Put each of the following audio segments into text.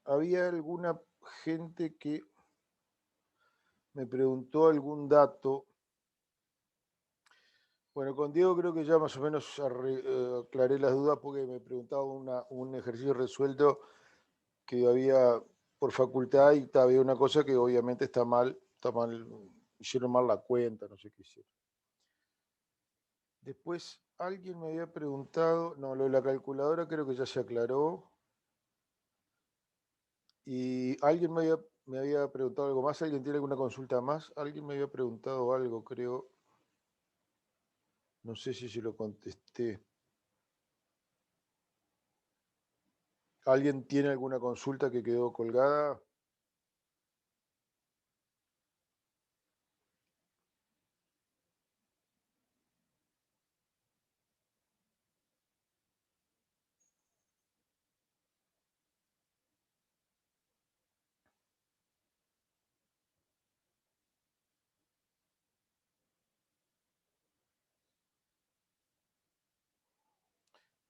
Había alguna gente que me preguntó algún dato. Bueno, con Diego creo que ya más o menos aclaré las dudas porque me preguntaba un ejercicio resuelto que había por facultad y había una cosa que obviamente está mal, hicieron mal la cuenta, no sé qué hicieron. Después alguien me había preguntado, no, lo de la calculadora creo que ya se aclaró. Y alguien me había preguntado algo más, ¿alguien tiene alguna consulta más? Alguien me había preguntado algo, creo. No sé si se lo contesté. ¿Alguien tiene alguna consulta que quedó colgada?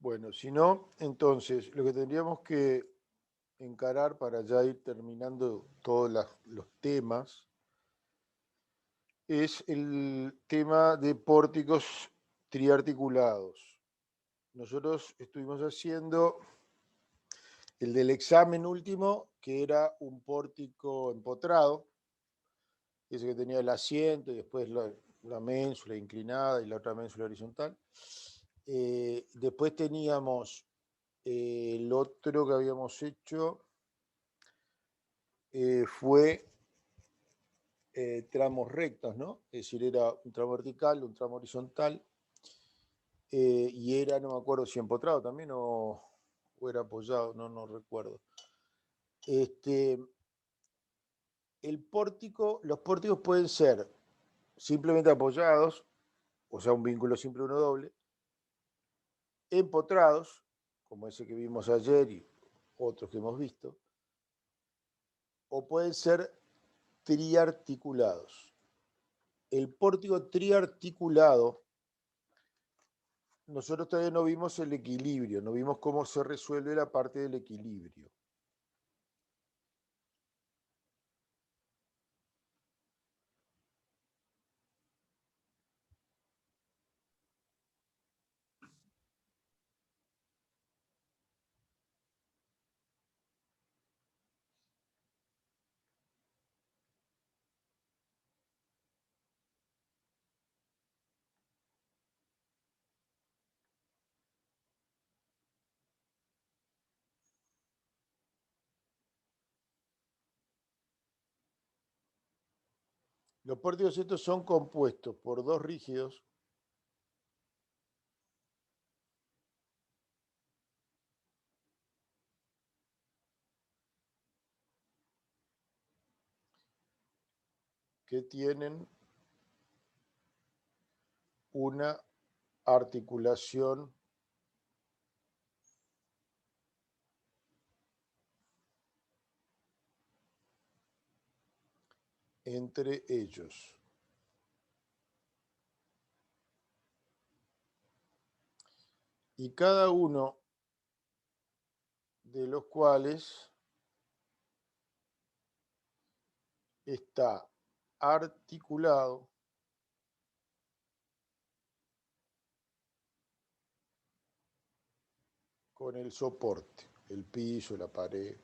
Bueno, si no, entonces lo que tendríamos que encarar para ya ir terminando todos los temas es el tema de pórticos triarticulados. Nosotros estuvimos haciendo el del examen último, que era un pórtico empotrado, ese que tenía el asiento y después la ménsula inclinada y la otra ménsula horizontal. Después teníamos el otro que habíamos hecho, fue tramos rectos, ¿no? Es decir, era un tramo vertical, un tramo horizontal, y era, no me acuerdo si empotrado también o era apoyado, no recuerdo. Los pórticos pueden ser simplemente apoyados, o sea, un vínculo simple uno doble, empotrados, como ese que vimos ayer y otros que hemos visto, o pueden ser triarticulados. El pórtico triarticulado, nosotros todavía no vimos el equilibrio, no vimos cómo se resuelve la parte del equilibrio. Los pórticos estos son compuestos por dos rígidos que tienen una articulación entre ellos. Y cada uno de los cuales está articulado con el soporte, el piso, la pared.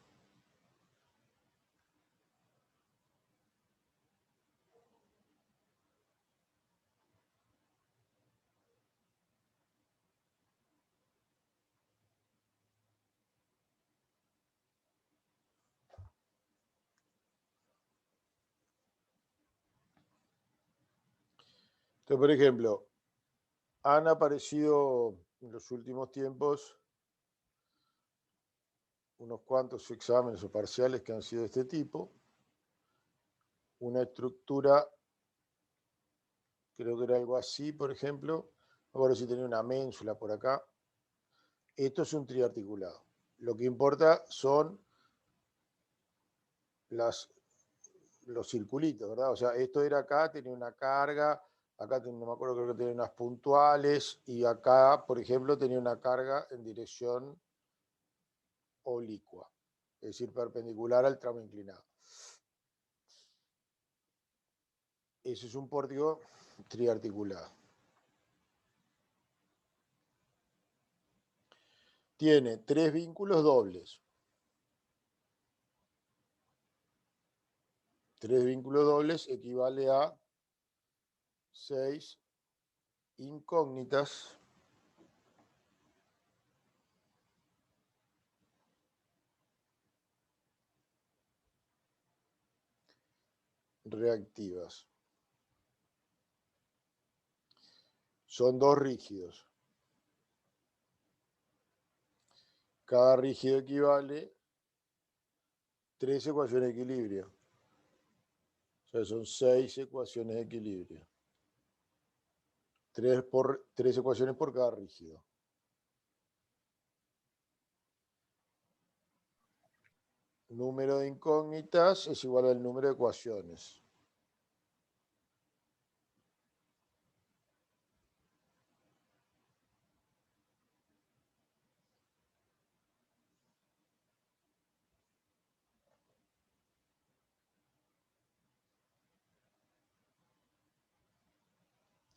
Entonces, por ejemplo, han aparecido en los últimos tiempos unos cuantos exámenes o parciales que han sido de este tipo. Una estructura, creo que era algo así, por ejemplo. No recuerdo si tenía una ménsula por acá. Esto es un triarticulado. Lo que importa son los circulitos, ¿verdad? O sea, esto era acá, tenía una carga, acá no me acuerdo, creo que tenía unas puntuales, y acá, por ejemplo, tenía una carga en dirección oblicua, es decir, perpendicular al tramo inclinado. Ese es un pórtico triarticulado. Tiene 3 vínculos dobles. 3 vínculos dobles equivale a 6 incógnitas reactivas. Son 2 rígidos. Cada rígido equivale a 3 ecuaciones de equilibrio. O sea, son 6 ecuaciones de equilibrio. 3 ecuaciones por cada rígido. Número de incógnitas es igual al número de ecuaciones.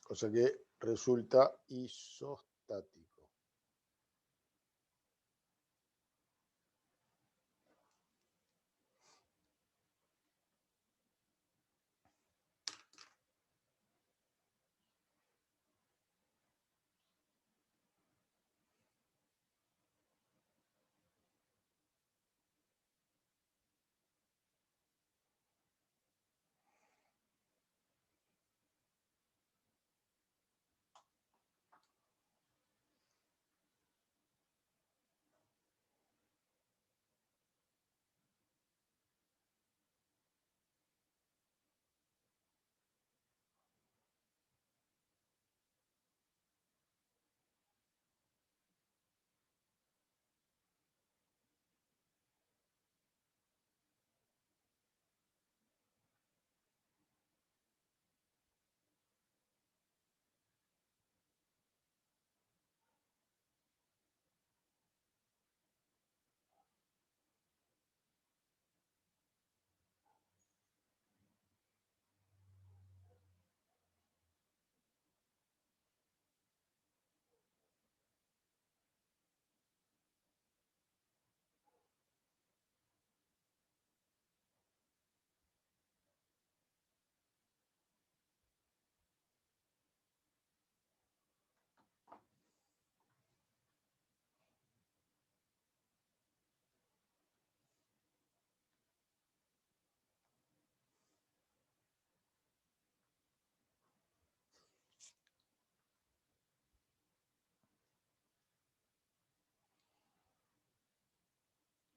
Cosa que resulta isostático.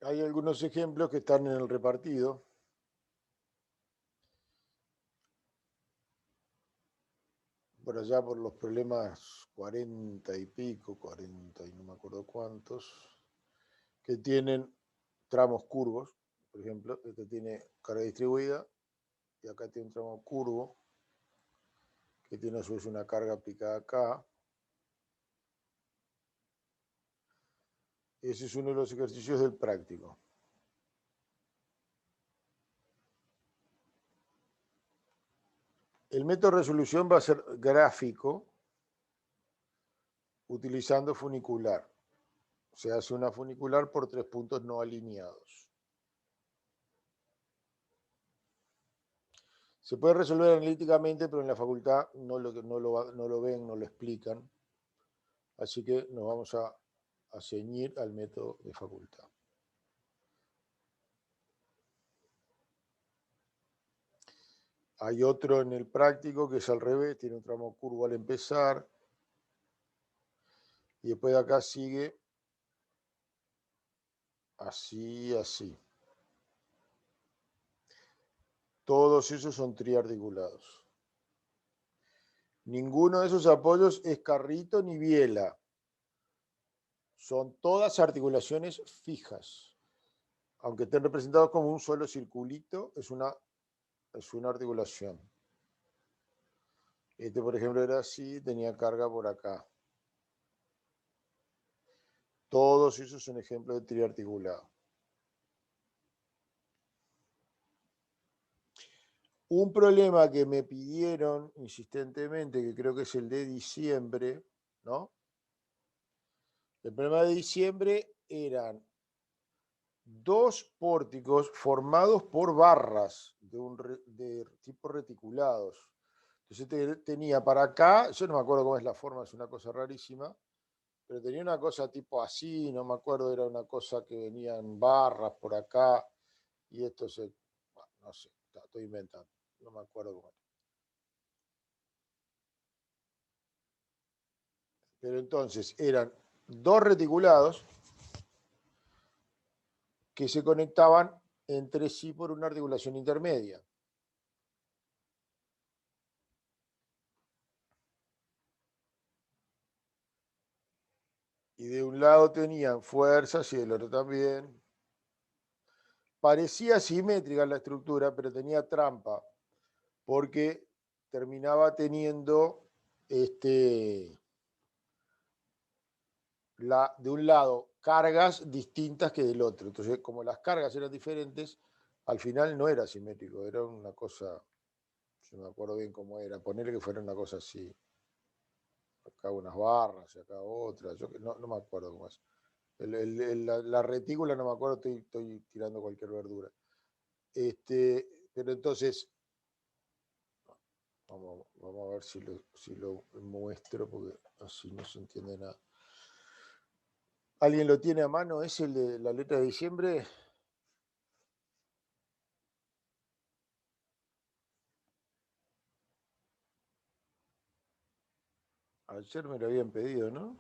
Hay algunos ejemplos que están en el repartido. Por allá por los problemas 40 y pico, 40 y no me acuerdo cuántos, que tienen tramos curvos. Por ejemplo, este tiene carga distribuida y acá tiene un tramo curvo que tiene a su vez una carga aplicada acá. Ese es uno de los ejercicios del práctico. El método de resolución va a ser gráfico utilizando funicular. Se hace una funicular por 3 puntos no alineados. Se puede resolver analíticamente, pero en la facultad no lo ven, no lo explican. Así que nos vamos a ceñir al método de facultad. Hay otro en el práctico que es al revés, tiene un tramo curvo al empezar. Y después de acá sigue así, así. Todos esos son triarticulados. Ninguno de esos apoyos es carrito ni biela. Son todas articulaciones fijas. Aunque estén representados como un solo circulito, es una articulación. Este, por ejemplo, era así, tenía carga por acá. Todos esos son ejemplos de triarticulado. Un problema que me pidieron insistentemente, que creo que es el de diciembre, ¿no? El problema de diciembre eran dos pórticos formados por barras de tipo reticulados. Entonces tenía para acá, yo no me acuerdo cómo es la forma, es una cosa rarísima, pero tenía una cosa tipo así, no me acuerdo, era una cosa que venían barras por acá, y esto se, bueno, no sé, estoy inventando, no me acuerdo cómo era. Pero entonces eran dos reticulados que se conectaban entre sí por una articulación intermedia. Y de un lado tenían fuerzas y del otro también. Parecía simétrica la estructura, pero tenía trampa, porque terminaba teniendo de un lado cargas distintas que del otro. Entonces, como las cargas eran diferentes, al final no era simétrico, era una cosa, yo no me acuerdo bien cómo era, ponerle que fuera una cosa así. Acá unas barras y acá otras, yo no me acuerdo cómo es. La retícula no me acuerdo, estoy tirando cualquier verdura. Pero entonces, vamos a ver si lo muestro, porque así no se entiende nada. ¿Alguien lo tiene a mano? ¿Es el de la letra de diciembre? Ayer me lo habían pedido, ¿no?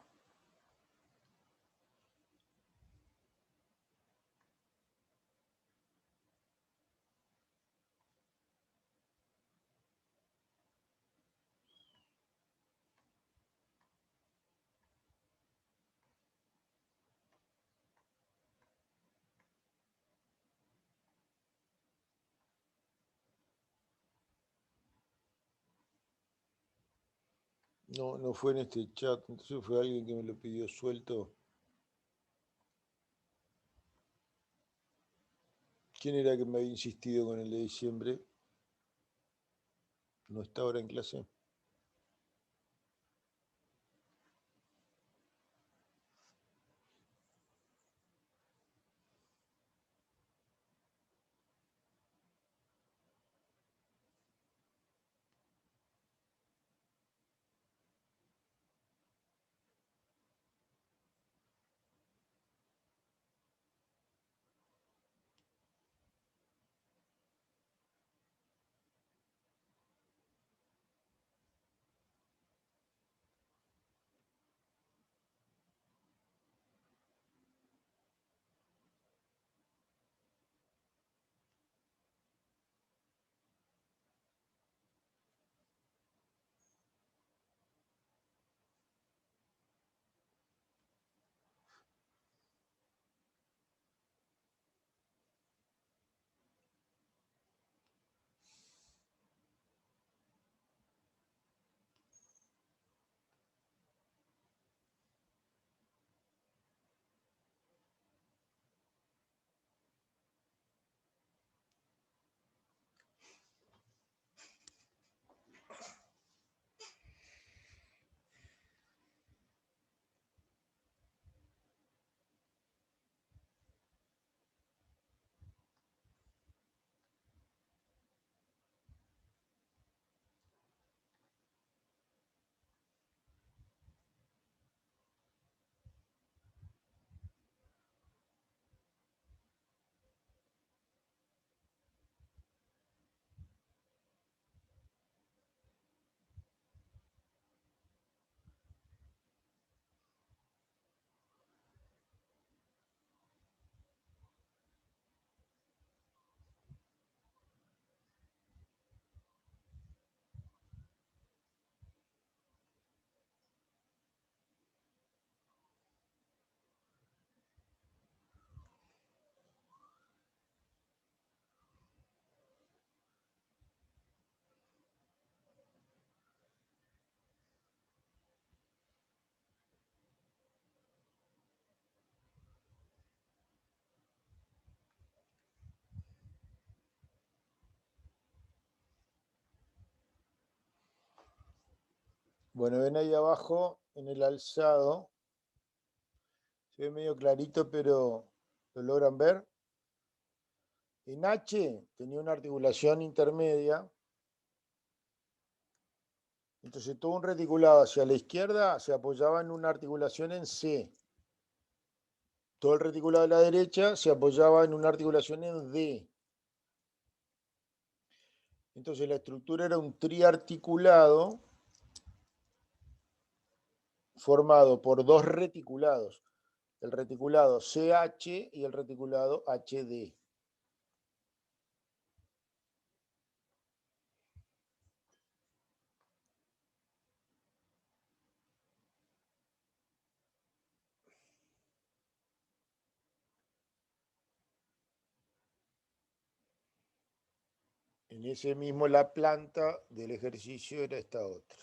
No, no fue en este chat, entonces fue alguien que me lo pidió suelto. ¿Quién era que me había insistido con el de diciembre? ¿No está ahora en clase? Bueno, ven ahí abajo en el alzado, se ve medio clarito, pero ¿lo logran ver? En H tenía una articulación intermedia, entonces todo un reticulado hacia la izquierda se apoyaba en una articulación en C. Todo el reticulado de la derecha se apoyaba en una articulación en D. Entonces la estructura era un triarticulado formado por dos reticulados, el reticulado CH y el reticulado HD. En ese mismo la planta del ejercicio era esta otra.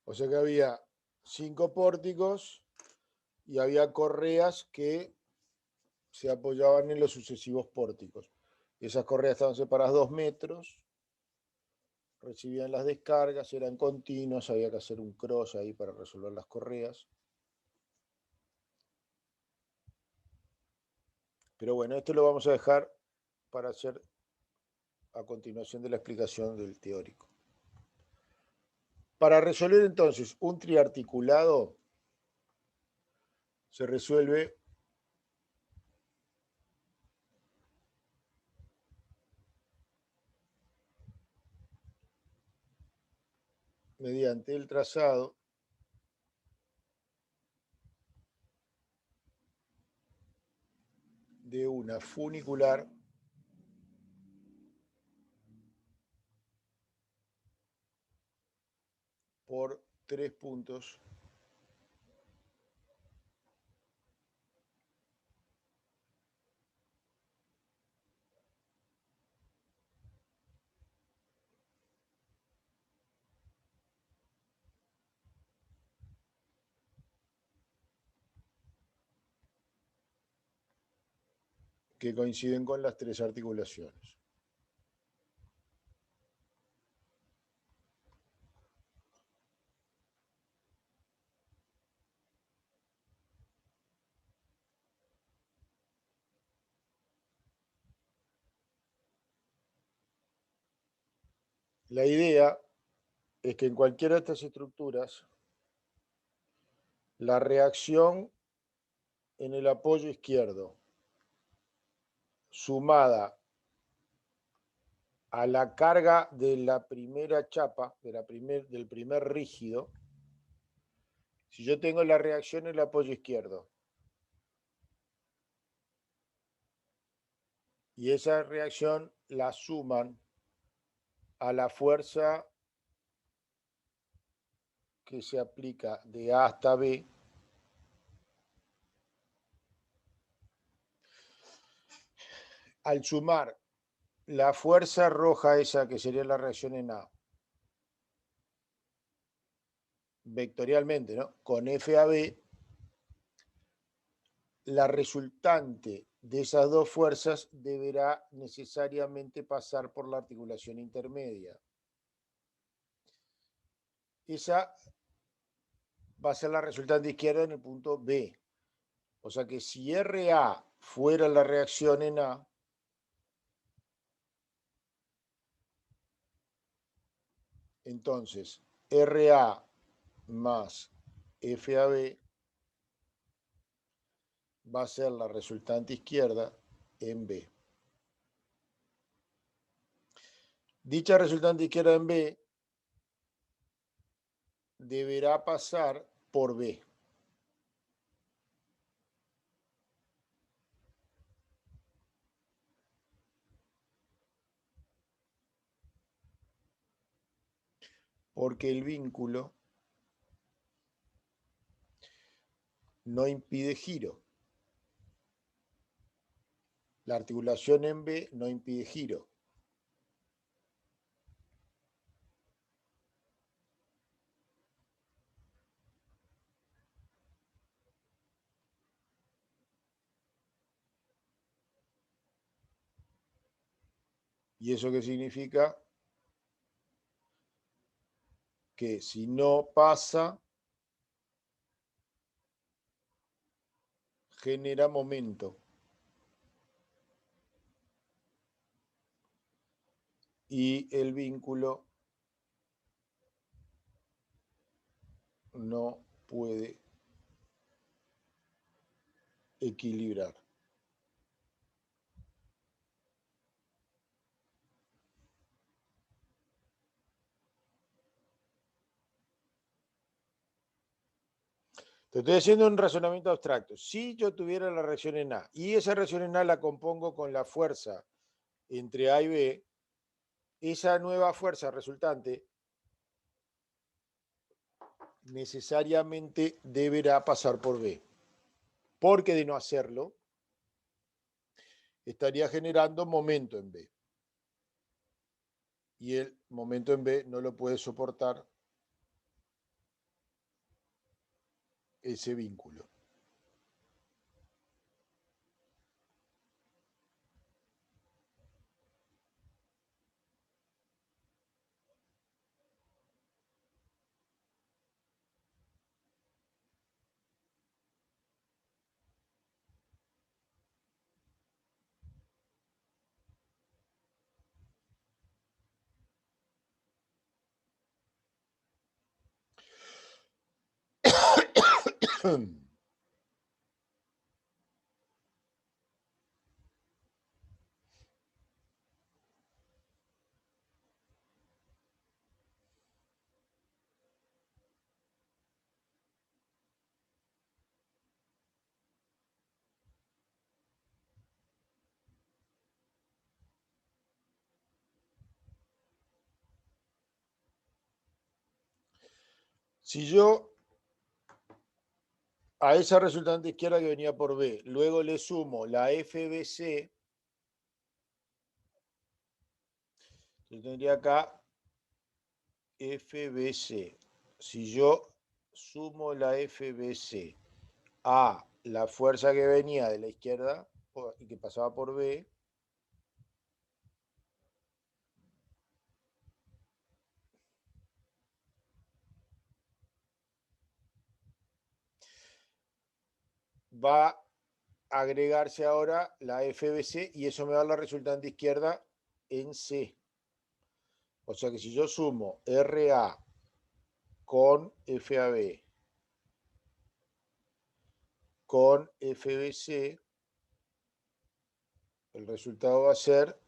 O sea que había 5 pórticos y había correas que se apoyaban en los sucesivos pórticos. Esas correas estaban separadas 2 metros, recibían las descargas, eran continuas, había que hacer un cross ahí para resolver las correas. Pero bueno, esto lo vamos a dejar para hacer a continuación de la explicación del teórico. Para resolver entonces un triarticulado se resuelve mediante el trazado de una funicular por 3 puntos que coinciden con las 3 articulaciones. La idea es que en cualquiera de estas estructuras la reacción en el apoyo izquierdo sumada a la carga de la primera chapa, del primer rígido, si yo tengo la reacción en el apoyo izquierdo y esa reacción la suman a la fuerza que se aplica de A hasta B, al sumar la fuerza roja esa que sería la reacción en A, vectorialmente, ¿no? Con FAB, la resultante de esas dos fuerzas deberá necesariamente pasar por la articulación intermedia. Esa va a ser la resultante izquierda en el punto B. O sea que si RA fuera la reacción en A, entonces RA más FAB va a ser la resultante izquierda en B. Dicha resultante izquierda en B deberá pasar por B. Porque el vínculo no impide giro. La articulación en B no impide giro. ¿Y eso qué significa? Que si no pasa, genera momento. Y el vínculo no puede equilibrar. Te estoy haciendo un razonamiento abstracto. Si yo tuviera la reacción en A y esa reacción en A la compongo con la fuerza entre A y B, esa nueva fuerza resultante necesariamente deberá pasar por B. Porque de no hacerlo, estaría generando momento en B. Y el momento en B no lo puede soportar ese vínculo. Si yo a esa resultante izquierda que venía por B, luego le sumo la FBC, yo tendría acá FBC. Si yo sumo la FBC a la fuerza que venía de la izquierda y que pasaba por B, va a agregarse ahora la FBC y eso me da la resultante izquierda en C. O sea que si yo sumo RA con FAB con FBC, el resultado va a ser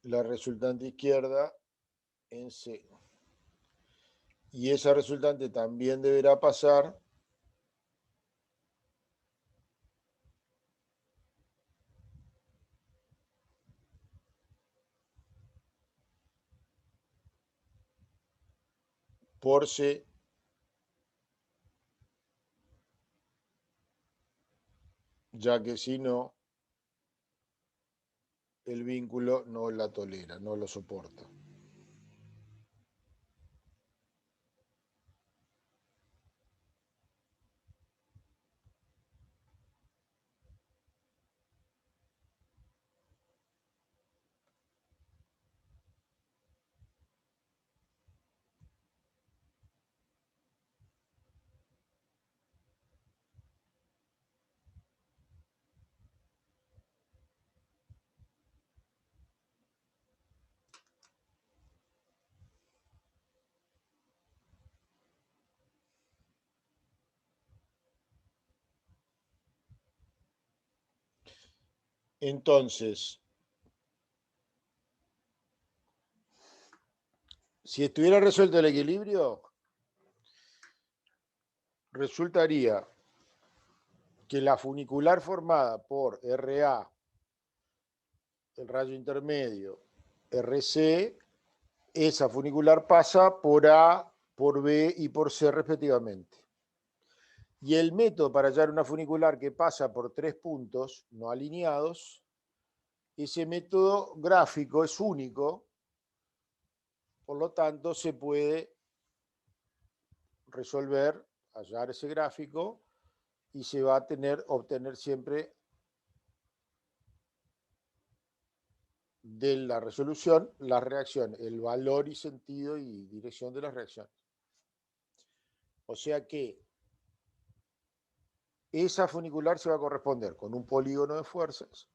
la resultante izquierda en C. Y esa resultante también deberá pasar por C, ya que si no, el vínculo no la tolera, no lo soporta. Entonces, si estuviera resuelto el equilibrio, resultaría que la funicular formada por RA, el rayo intermedio, RC, esa funicular pasa por A, por B y por C respectivamente. Y el método para hallar una funicular que pasa por 3 puntos no alineados, ese método gráfico es único, por lo tanto se puede resolver, hallar ese gráfico y se va a obtener siempre de la resolución la reacción, el valor y sentido y dirección de las reacciones. O sea que esa funicular se va a corresponder con un polígono de fuerzas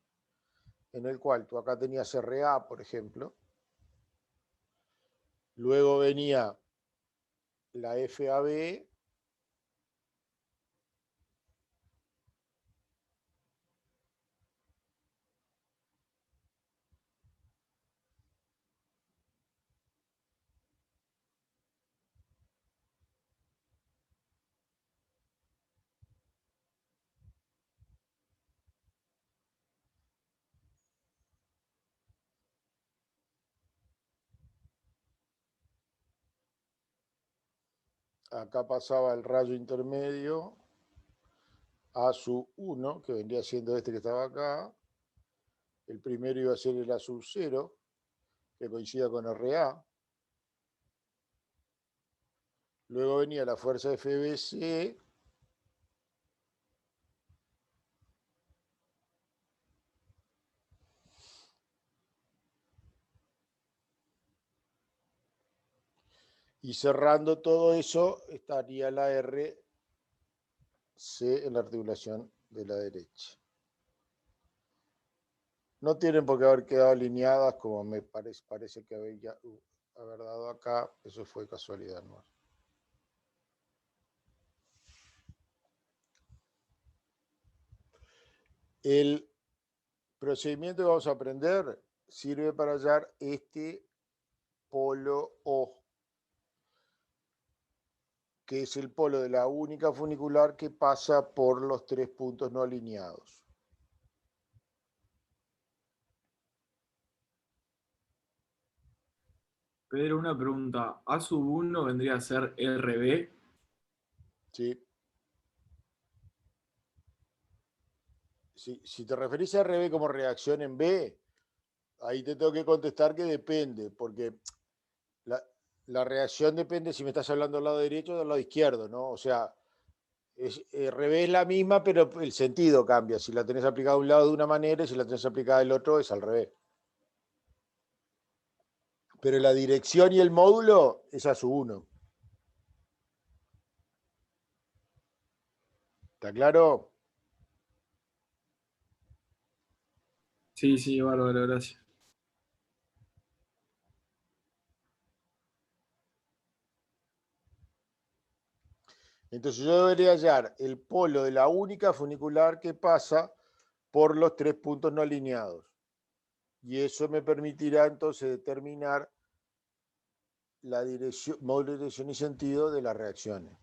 en el cual tú acá tenías RA, por ejemplo, luego venía la FAB, acá pasaba el rayo intermedio A sub 1, que vendría siendo este que estaba acá, el primero iba a ser el A sub 0, que coincida con RA, luego venía la fuerza FBC, y cerrando todo eso estaría la RC en la articulación de la derecha. No tienen por qué haber quedado alineadas como me parece que haber dado acá, eso fue casualidad, ¿no? El procedimiento que vamos a aprender sirve para hallar este polo O, que es el polo de la única funicular que pasa por los 3 puntos no alineados. Pedro, una pregunta. ¿A sub 1 vendría a ser RB? ¿Sí? Si te referís a RB como reacción en B, ahí te tengo que contestar que depende, porque la, la reacción depende si me estás hablando del lado derecho o del lado izquierdo, ¿no? O sea, RB es la misma, pero el sentido cambia. Si la tenés aplicada a un lado de una manera y si la tenés aplicada del otro es al revés. Pero la dirección y el módulo es a su 1. ¿Está claro? Sí, sí, bárbaro, gracias. Entonces yo debería hallar el polo de la única funicular que pasa por los 3 puntos no alineados. Y eso me permitirá entonces determinar la dirección, módulo, dirección y sentido de las reacciones.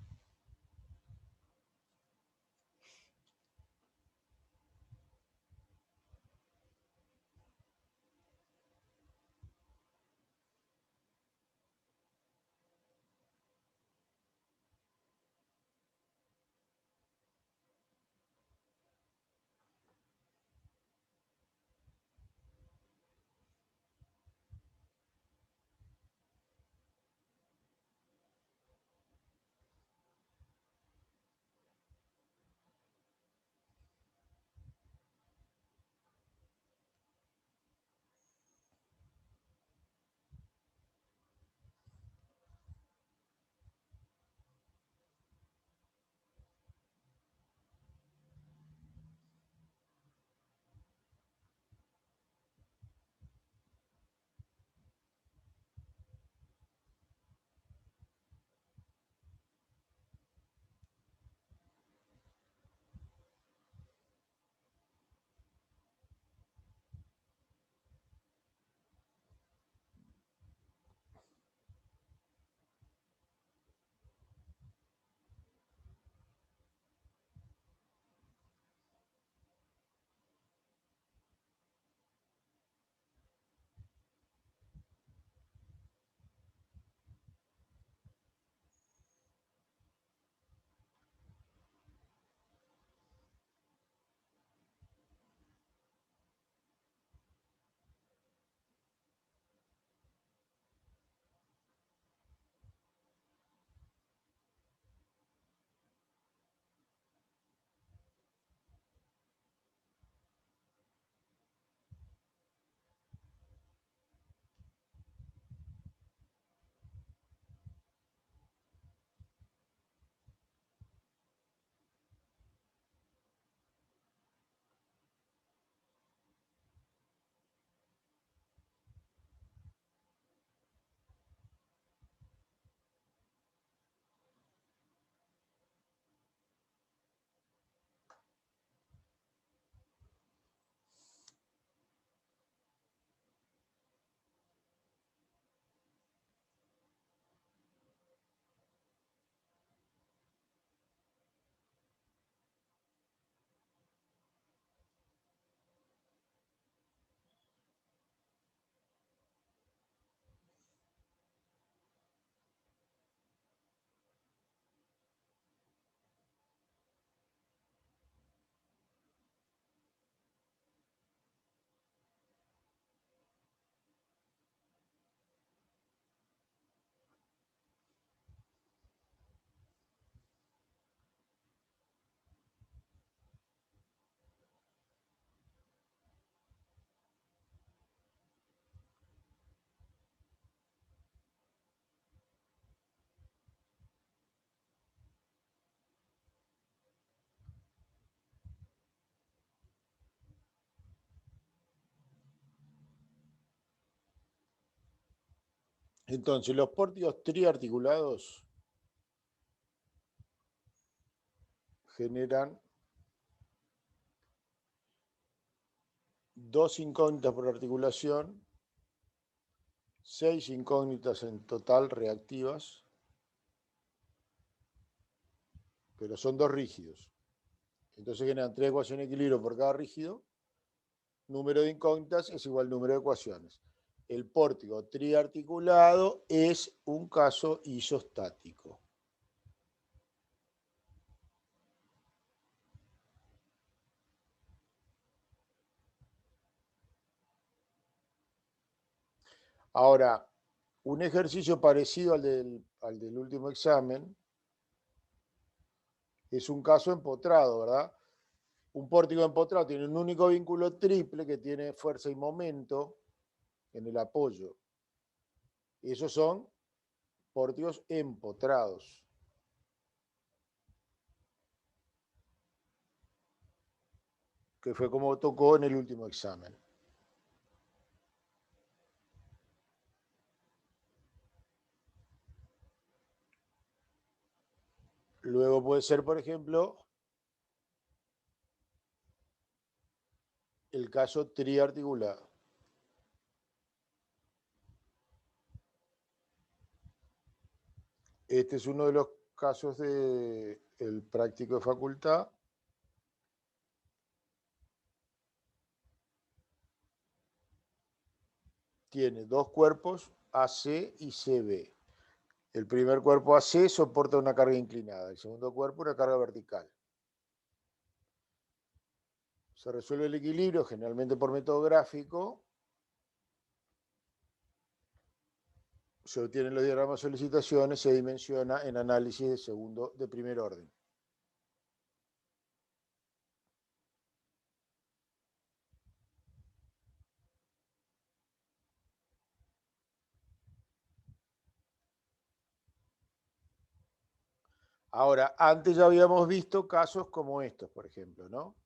Entonces, los pórticos triarticulados generan 2 incógnitas por articulación, 6 incógnitas en total reactivas, pero son 2 rígidos. Entonces generan 3 ecuaciones de equilibrio por cada rígido. Número de incógnitas es igual al número de ecuaciones. El pórtico triarticulado es un caso isostático. Ahora, un ejercicio parecido al del último examen es un caso empotrado, ¿verdad? Un pórtico empotrado tiene un único vínculo triple que tiene fuerza y momento en el apoyo. Esos son pórticos empotrados. Que fue como tocó en el último examen. Luego puede ser, por ejemplo, el caso triarticulado. Este es uno de los casos del práctico de facultad. Tiene 2 cuerpos, AC y CB. El primer cuerpo AC soporta una carga inclinada, el segundo cuerpo una carga vertical. Se resuelve el equilibrio generalmente por método gráfico. Se obtienen los diagramas de solicitaciones, se dimensiona en análisis de primer orden. Ahora, antes ya habíamos visto casos como estos, por ejemplo, ¿no?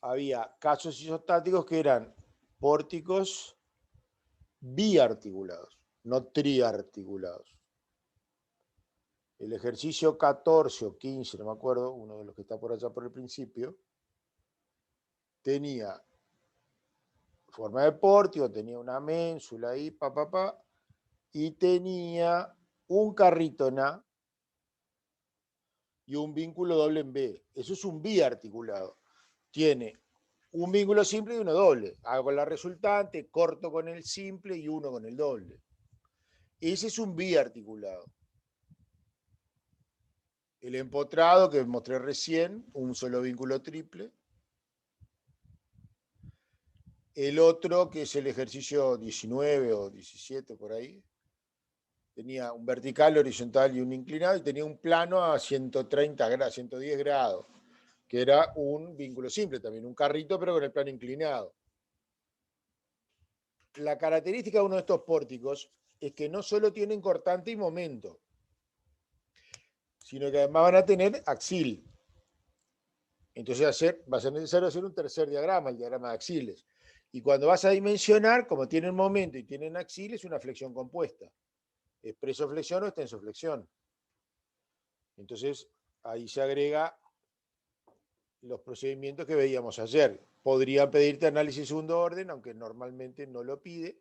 Había casos isostáticos que eran pórticos biarticulados, no triarticulados. El ejercicio 14 o 15, no me acuerdo, uno de los que está por allá por el principio, tenía forma de pórtico, tenía una ménsula ahí, y tenía un carrito en A y un vínculo doble en B. Eso es un biarticulado. Tiene un vínculo simple y uno doble. Hago la resultante, corto con el simple y uno con el doble. Ese es un biarticulado. El empotrado que mostré recién, un solo vínculo triple. El otro, que es el ejercicio 19 o 17 por ahí, tenía un vertical, horizontal y un inclinado, y tenía un plano a 130 grados, 110 grados, que era un vínculo simple también, un carrito, pero con el plano inclinado. La característica de uno de estos pórticos es que no solo tienen cortante y momento, sino que además van a tener axil. Entonces va a ser necesario hacer un tercer diagrama, el diagrama de axiles. Y cuando vas a dimensionar, como tienen momento y tienen axil, es una flexión compuesta. Expresoflexión o extensoflexión. Entonces, ahí se agrega los procedimientos que veíamos ayer. Podría pedirte análisis segundo orden, aunque normalmente no lo pide.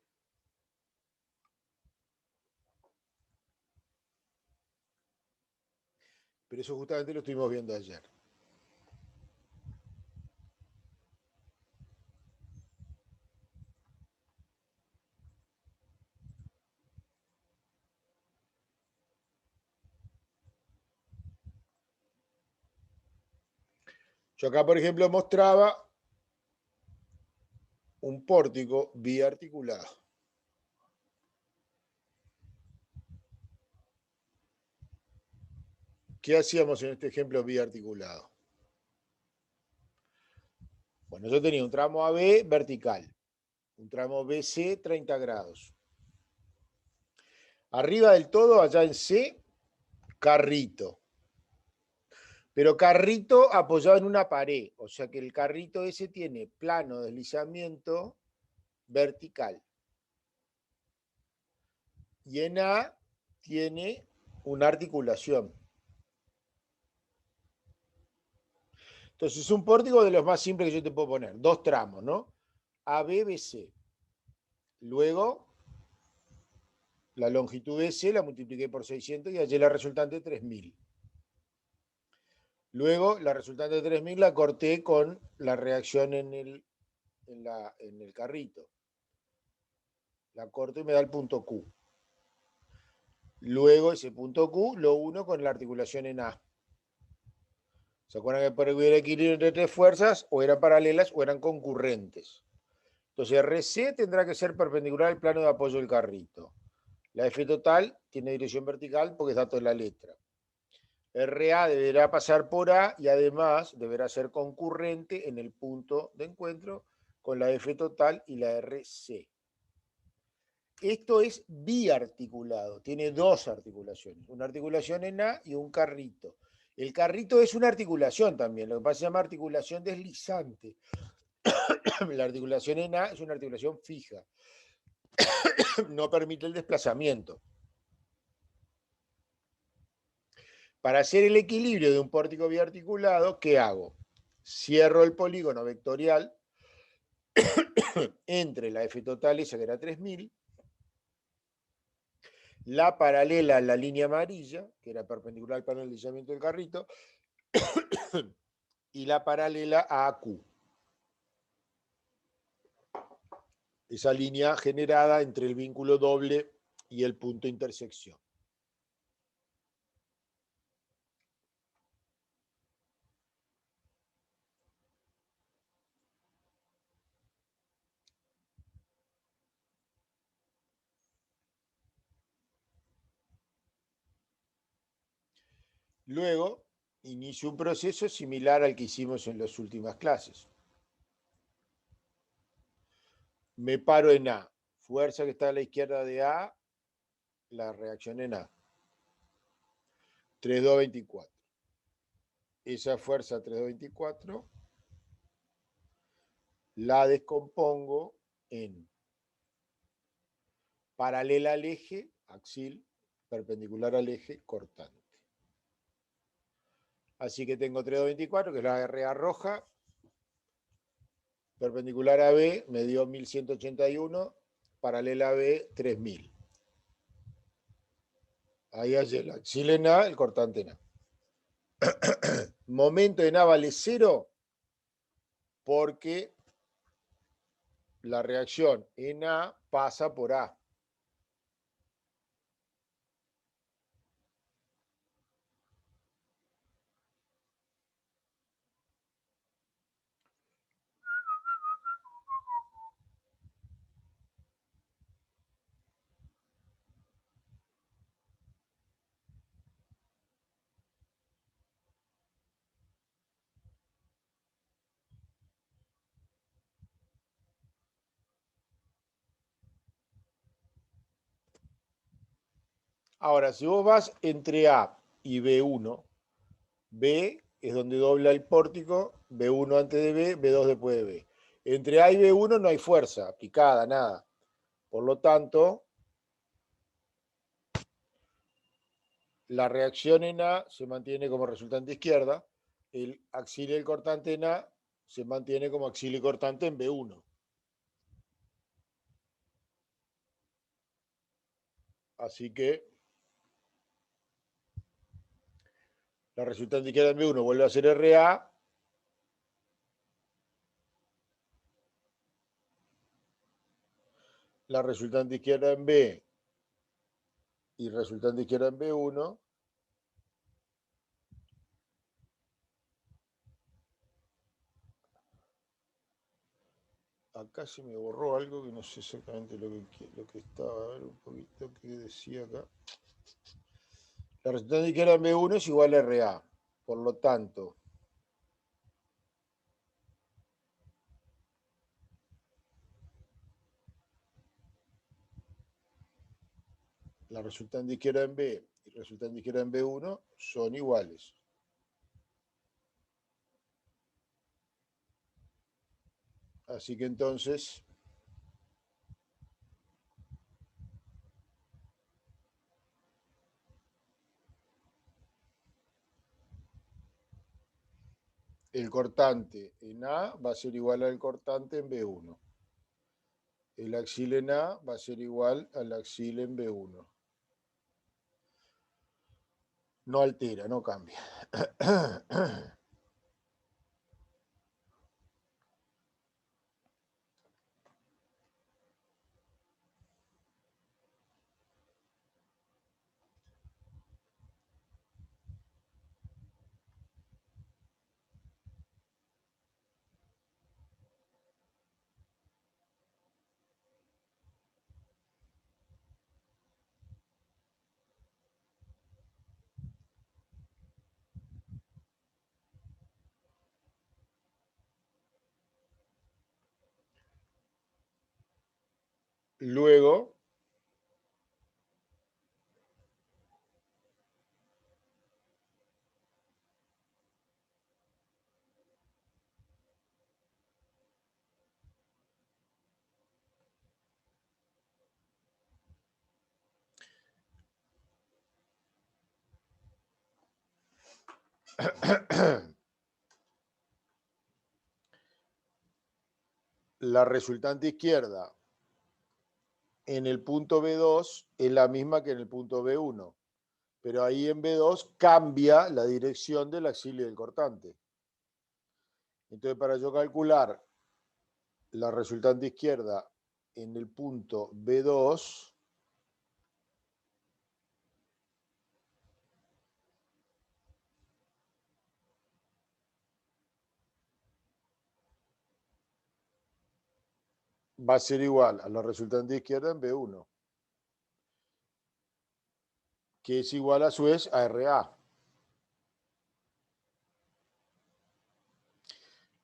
Pero eso justamente lo estuvimos viendo ayer. Yo acá, por ejemplo, mostraba un pórtico biarticulado. ¿Qué hacíamos en este ejemplo biarticulado? Bueno, yo tenía un tramo AB vertical, un tramo BC 30 grados. Arriba del todo, allá en C, carrito. Pero carrito apoyado en una pared, o sea que el carrito ese tiene plano de deslizamiento vertical. y en A tiene una articulación. Entonces es un pórtico de los más simples que yo te puedo poner. Dos tramos, ¿no? AB, BC. Luego, la longitud de C la multipliqué por 600 y hallé la resultante 3000. Luego, la resultante de 3000 la corté con la reacción en el carrito. La corto y me da el punto Q. Luego, ese punto Q lo uno con la articulación en A. ¿Se acuerdan que para el equilibrio entre tres fuerzas o eran paralelas o eran concurrentes? Entonces, RC tendrá que ser perpendicular al plano de apoyo del carrito. La F total tiene dirección vertical porque es dato de la letra. RA deberá pasar por A y además deberá ser concurrente en el punto de encuentro con la F total y la RC. Esto es biarticulado, tiene dos articulaciones, una articulación en A y un carrito. El carrito es una articulación también, lo que pasa se llama articulación deslizante. La articulación en A es una articulación fija, no permite el desplazamiento. Para hacer el equilibrio de un pórtico biarticulado, ¿qué hago? Cierro el polígono vectorial entre la F total, esa que era 3000, la paralela a la línea amarilla, que era perpendicular al plano del deslizamiento del carrito, y la paralela a AQ. Esa línea generada entre el vínculo doble y el punto de intersección. Luego, inicio un proceso similar al que hicimos en las últimas clases. Me paro en A. Fuerza que está a la izquierda de A, la reacción en A. 3224. Esa fuerza 3224 la descompongo en paralela al eje, axil, perpendicular al eje, cortante. Así que tengo 3224, que es la RA roja, perpendicular a B me dio 1181, paralela a B 3000. Ahí hay el axil en A, el cortante en A. Momento en A vale 0 porque la reacción en A pasa por A. Ahora, si vos vas entre A y B1, B es donde dobla el pórtico, B1 antes de B, B2 después de B. Entre A y B1 no hay fuerza aplicada, nada. Por lo tanto, la reacción en A se mantiene como resultante izquierda, el axil y el cortante en A se mantiene como axil y cortante en B1. Así que la resultante izquierda en B1 vuelve a ser RA. La resultante izquierda en B y resultante izquierda en B1. Acá se me borró algo que no sé exactamente lo que estaba. A ver un poquito que decía acá. La resultante izquierda en B1 es igual a RA. Por lo tanto, la resultante izquierda en B y la resultante izquierda en B1 son iguales. Así que entonces el cortante en A va a ser igual al cortante en B1. El axil en A va a ser igual al axil en B1. No altera, no cambia. Luego, la resultante izquierda en el punto B2 es la misma que en el punto B1, pero ahí en B2 cambia la dirección del axil y del cortante. Entonces, para yo calcular la resultante izquierda en el punto B2, va a ser igual a la resultante izquierda en B1, que es igual a su vez a RA.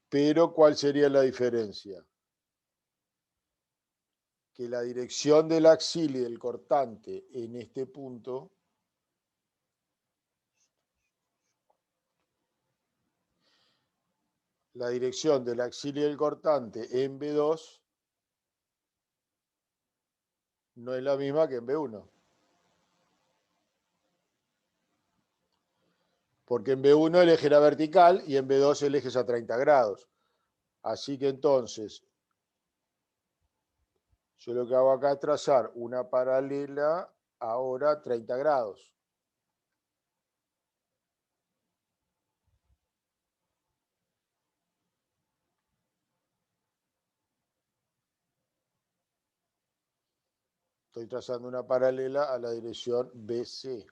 Pero, ¿cuál sería la diferencia? Que la dirección del axil y del cortante en este punto la dirección del axil y del cortante en B2 no es la misma que en B1. Porque en B1 el eje era vertical y en B2 el eje es a 30 grados. Así que entonces, yo lo que hago acá es trazar una paralela ahora a 30 grados. Estoy trazando una paralela a la dirección BC.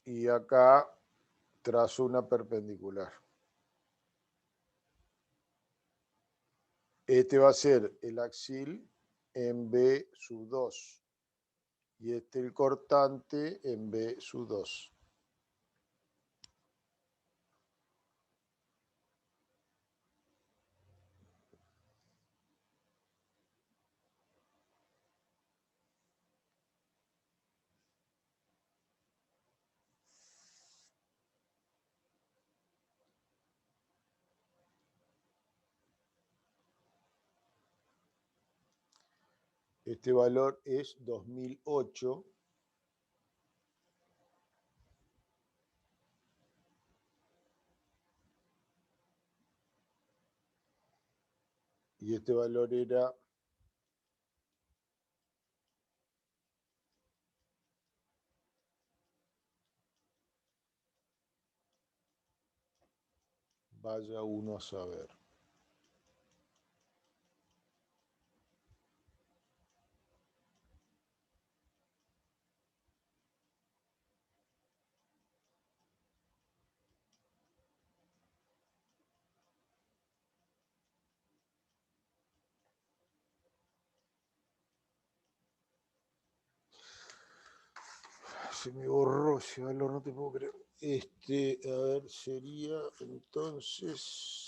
Y acá trazo una perpendicular. Este va a ser el axil en B sub 2. Y este el cortante en B sub 2. Este valor es 2008. Y este valor era 1 a saber. Se me borró ese valor, no te puedo creer. A ver, sería entonces.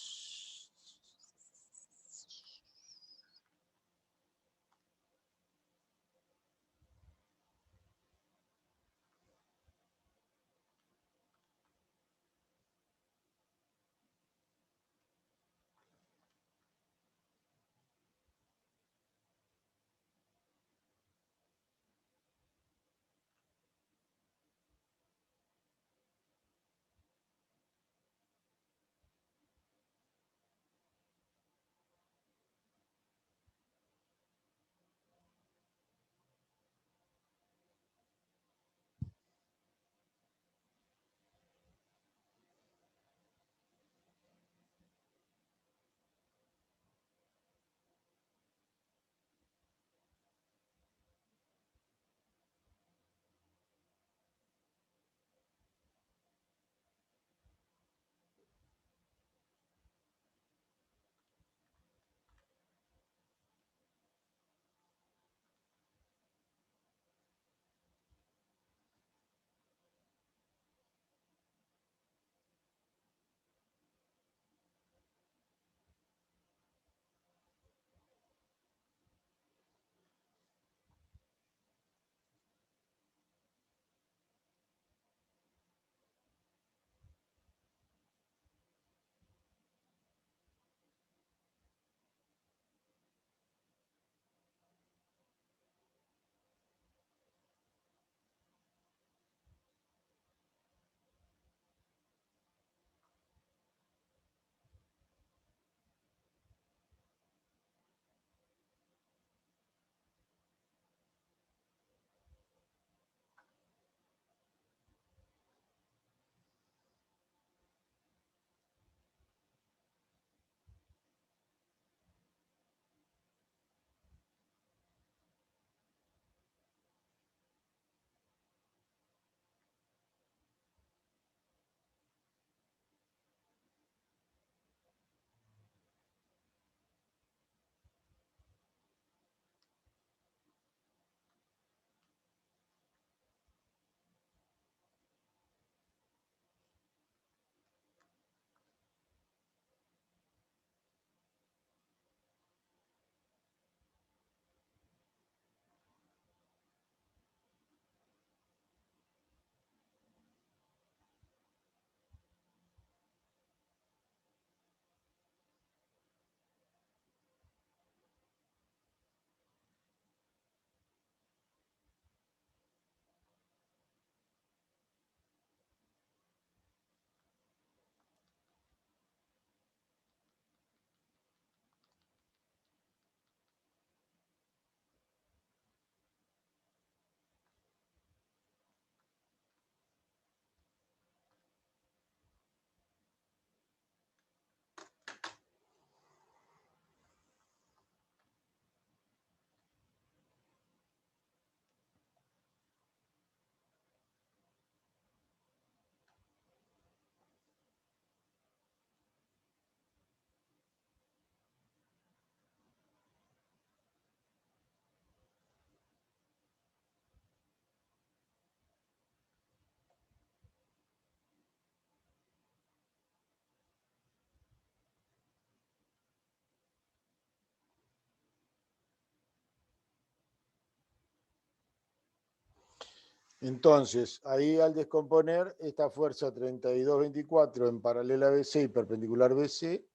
Entonces, ahí al descomponer esta fuerza 32-24 en paralela a BC y perpendicular BC,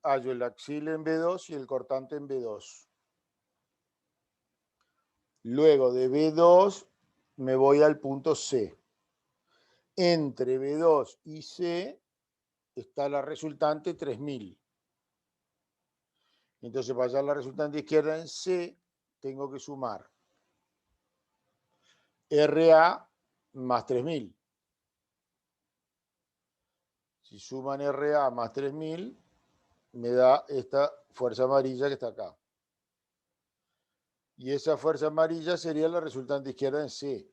hallo el axil en B2 y el cortante en B2. Luego de B2 me voy al punto C. Entre B2 y C está la resultante 3000. Entonces, para hallar la resultante izquierda en C, tengo que sumar RA más 3000. Si suman RA más 3000, me da esta fuerza amarilla que está acá. Y esa fuerza amarilla sería la resultante izquierda en C,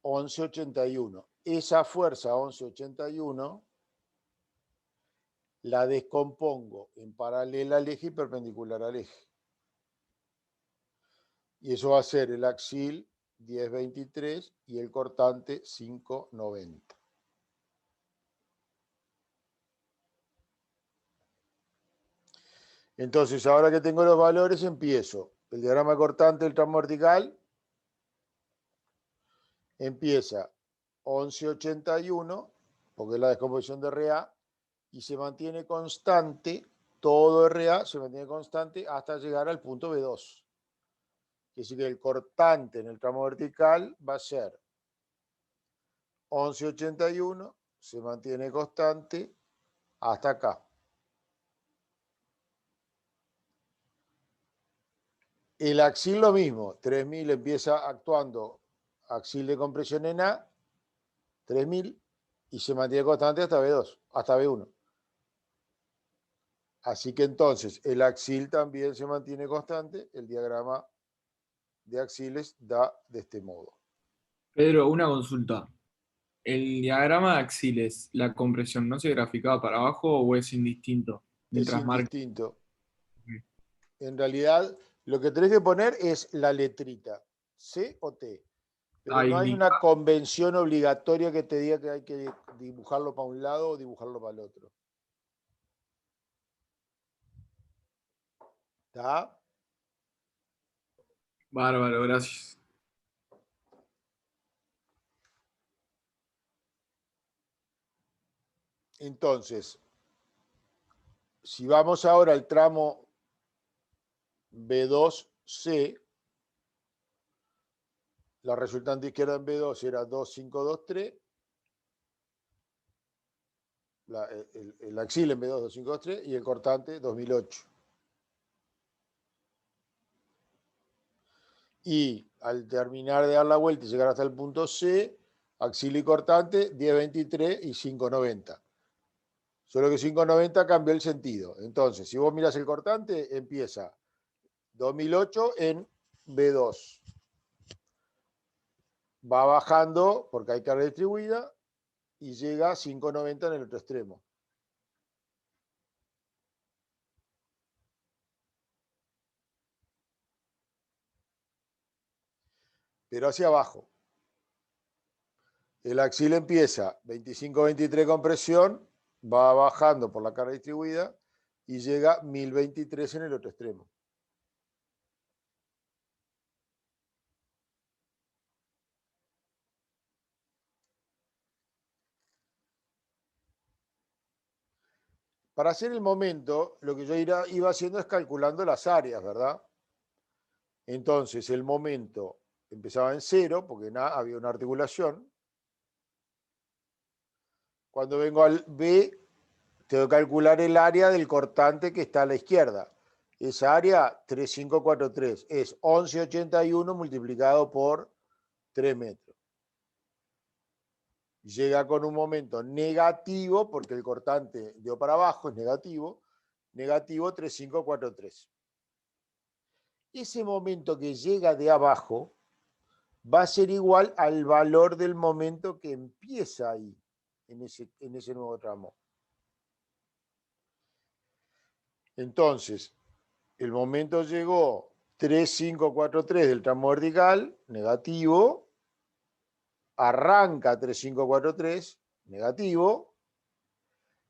1181. Esa fuerza 1181 la descompongo en paralela al eje y perpendicular al eje. Y eso va a ser el axil 1023 y el cortante 590. Entonces, ahora que tengo los valores, empiezo. El diagrama cortante del tramo vertical empieza 1181, porque es la descomposición de RA, y se mantiene constante, todo RA se mantiene constante hasta llegar al punto B2. Es decir, que el cortante en el tramo vertical va a ser 1181, se mantiene constante hasta acá. El axil lo mismo, 3000 empieza actuando axil de compresión en A, 3000, y se mantiene constante hasta B2, hasta B1. Así que entonces el axil también se mantiene constante, el diagrama de axiles da de este modo. Pedro, una consulta. ¿El diagrama de axiles, la compresión, no se graficaba para abajo o es indistinto? Es Mientras marca. indistinto. En realidad, lo que tenés que poner es la letrita, C o T. Pero no hay una convención obligatoria que te diga que hay que dibujarlo para un lado o dibujarlo para el otro. ¿Está? Bárbaro, gracias. Entonces, si vamos ahora al tramo B2C, la resultante izquierda en B2 era 2523, el axil en B2 2523 y el cortante 2008. Y al terminar de dar la vuelta y llegar hasta el punto C, axil y cortante 1023 y 590. Solo que 590 cambió el sentido. Entonces, si vos miras el cortante, empieza 2008 en B2. Va bajando porque hay carga distribuida y llega a 590 en el otro extremo. Pero hacia abajo. El axil empieza 25-23 compresión, va bajando por la carga distribuida y llega a 1023 en el otro extremo. Para hacer el momento, lo que yo iba haciendo es calculando las áreas, ¿verdad? Entonces, el momento empezaba en 0, porque había una articulación. Cuando vengo al B, tengo que calcular el área del cortante que está a la izquierda. Esa área, 3543, es 1181 multiplicado por 3 metros. Llega con un momento negativo, porque el cortante dio para abajo, es negativo, negativo 3543. Ese momento que llega de abajo va a ser igual al valor del momento que empieza ahí, en ese nuevo tramo. Entonces, el momento llegó 3543 del tramo vertical, negativo, arranca 3543, negativo,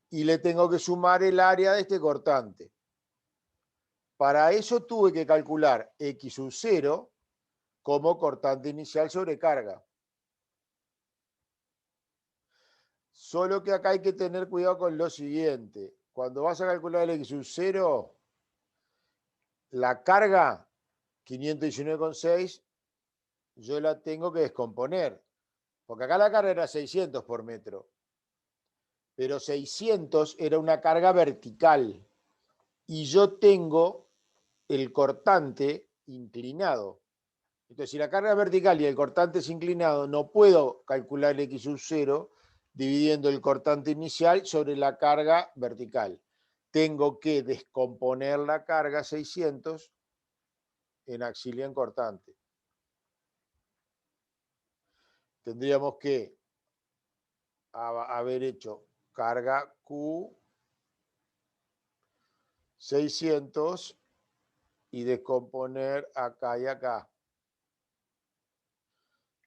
y le tengo que sumar el área de este cortante. Para eso tuve que calcular x sub 0, como cortante inicial sobre carga. Solo que acá hay que tener cuidado con lo siguiente. Cuando vas a calcular el X sub 0, la carga 519,6 yo la tengo que descomponer. Porque acá la carga era 600 por metro. Pero 600 era una carga vertical. Y yo tengo el cortante inclinado. Entonces, si la carga es vertical y el cortante es inclinado, no puedo calcular el X sub 0 dividiendo el cortante inicial sobre la carga vertical. Tengo que descomponer la carga 600 en axial en cortante. Tendríamos que haber hecho carga Q 600 y descomponer acá y acá.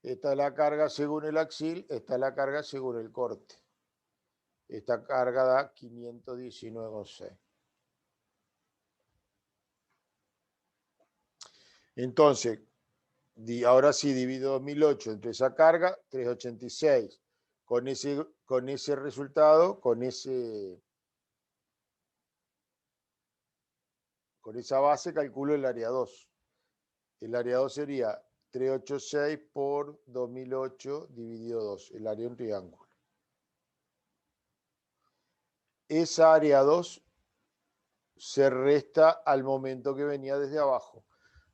Esta es la carga según el axial, esta es la carga según el corte. Esta carga da 519,6. Entonces, ahora sí divido 2008 entre esa carga, 386. Con ese resultado, con esa base calculo el área 2. El área 2 sería 386 por 2008 dividido 2, el área de un triángulo. Esa área 2 se resta al momento que venía desde abajo.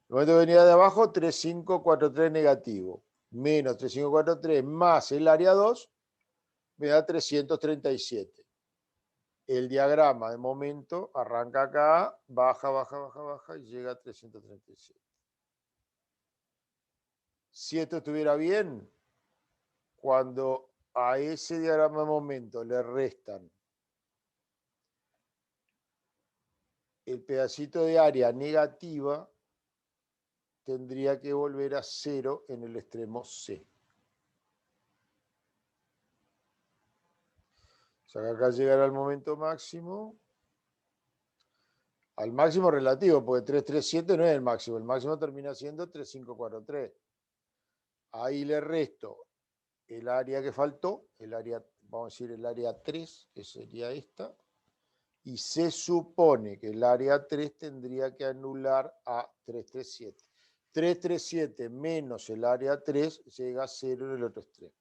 El momento que venía de abajo, 3543 negativo, menos 3543 más el área 2, me da 337. El diagrama de momento arranca acá, baja, baja, baja, baja y llega a 337. Si esto estuviera bien, cuando a ese diagrama de momento le restan el pedacito de área negativa, tendría que volver a 0 en el extremo C. O sea, acá llegará al momento máximo, al máximo relativo, porque 337 no es el máximo termina siendo 3543. Ahí le resto el área que faltó, el área, vamos a decir el área 3, que sería esta, y se supone que el área 3 tendría que anular a 337. 337 menos el área 3 llega a 0 en el otro extremo.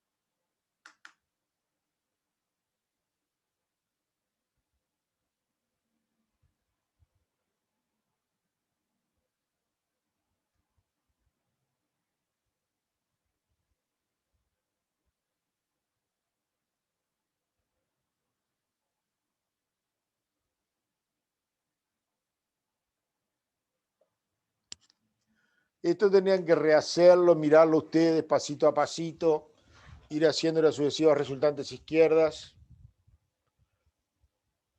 Esto tenían que rehacerlo, mirarlo ustedes pasito a pasito, ir haciendo las sucesivas resultantes izquierdas.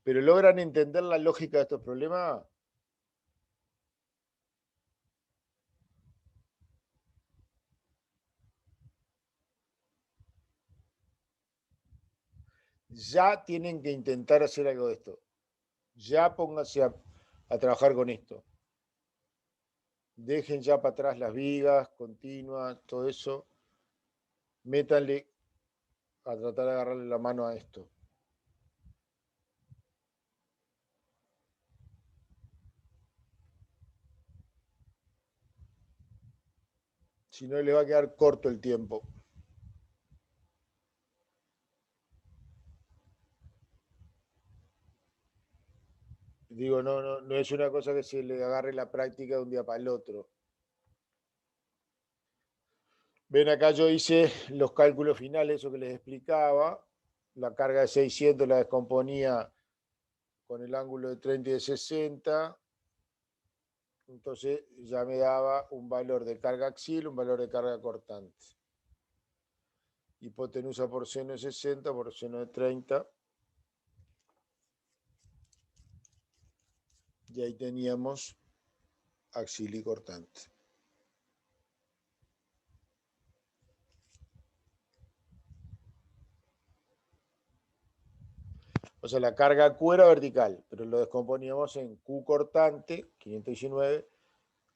Pero ¿logran entender la lógica de estos problemas? Ya tienen que intentar hacer algo de esto. Ya pónganse a trabajar con esto. Dejen ya para atrás las vigas continuas, todo eso. Métanle a tratar de agarrarle la mano a esto. Si no, le va a quedar corto el tiempo. Digo, no es una cosa que se le agarre la práctica de un día para el otro. Ven acá, yo hice los cálculos finales, eso que les explicaba. La carga de 600 la descomponía con el ángulo de 30 y de 60. Entonces ya me daba un valor de carga axial, un valor de carga cortante. Hipotenusa por seno de 60 por seno de 30. Y ahí teníamos axial y cortante. O sea, la carga Q era vertical, pero lo descomponíamos en Q cortante, 519,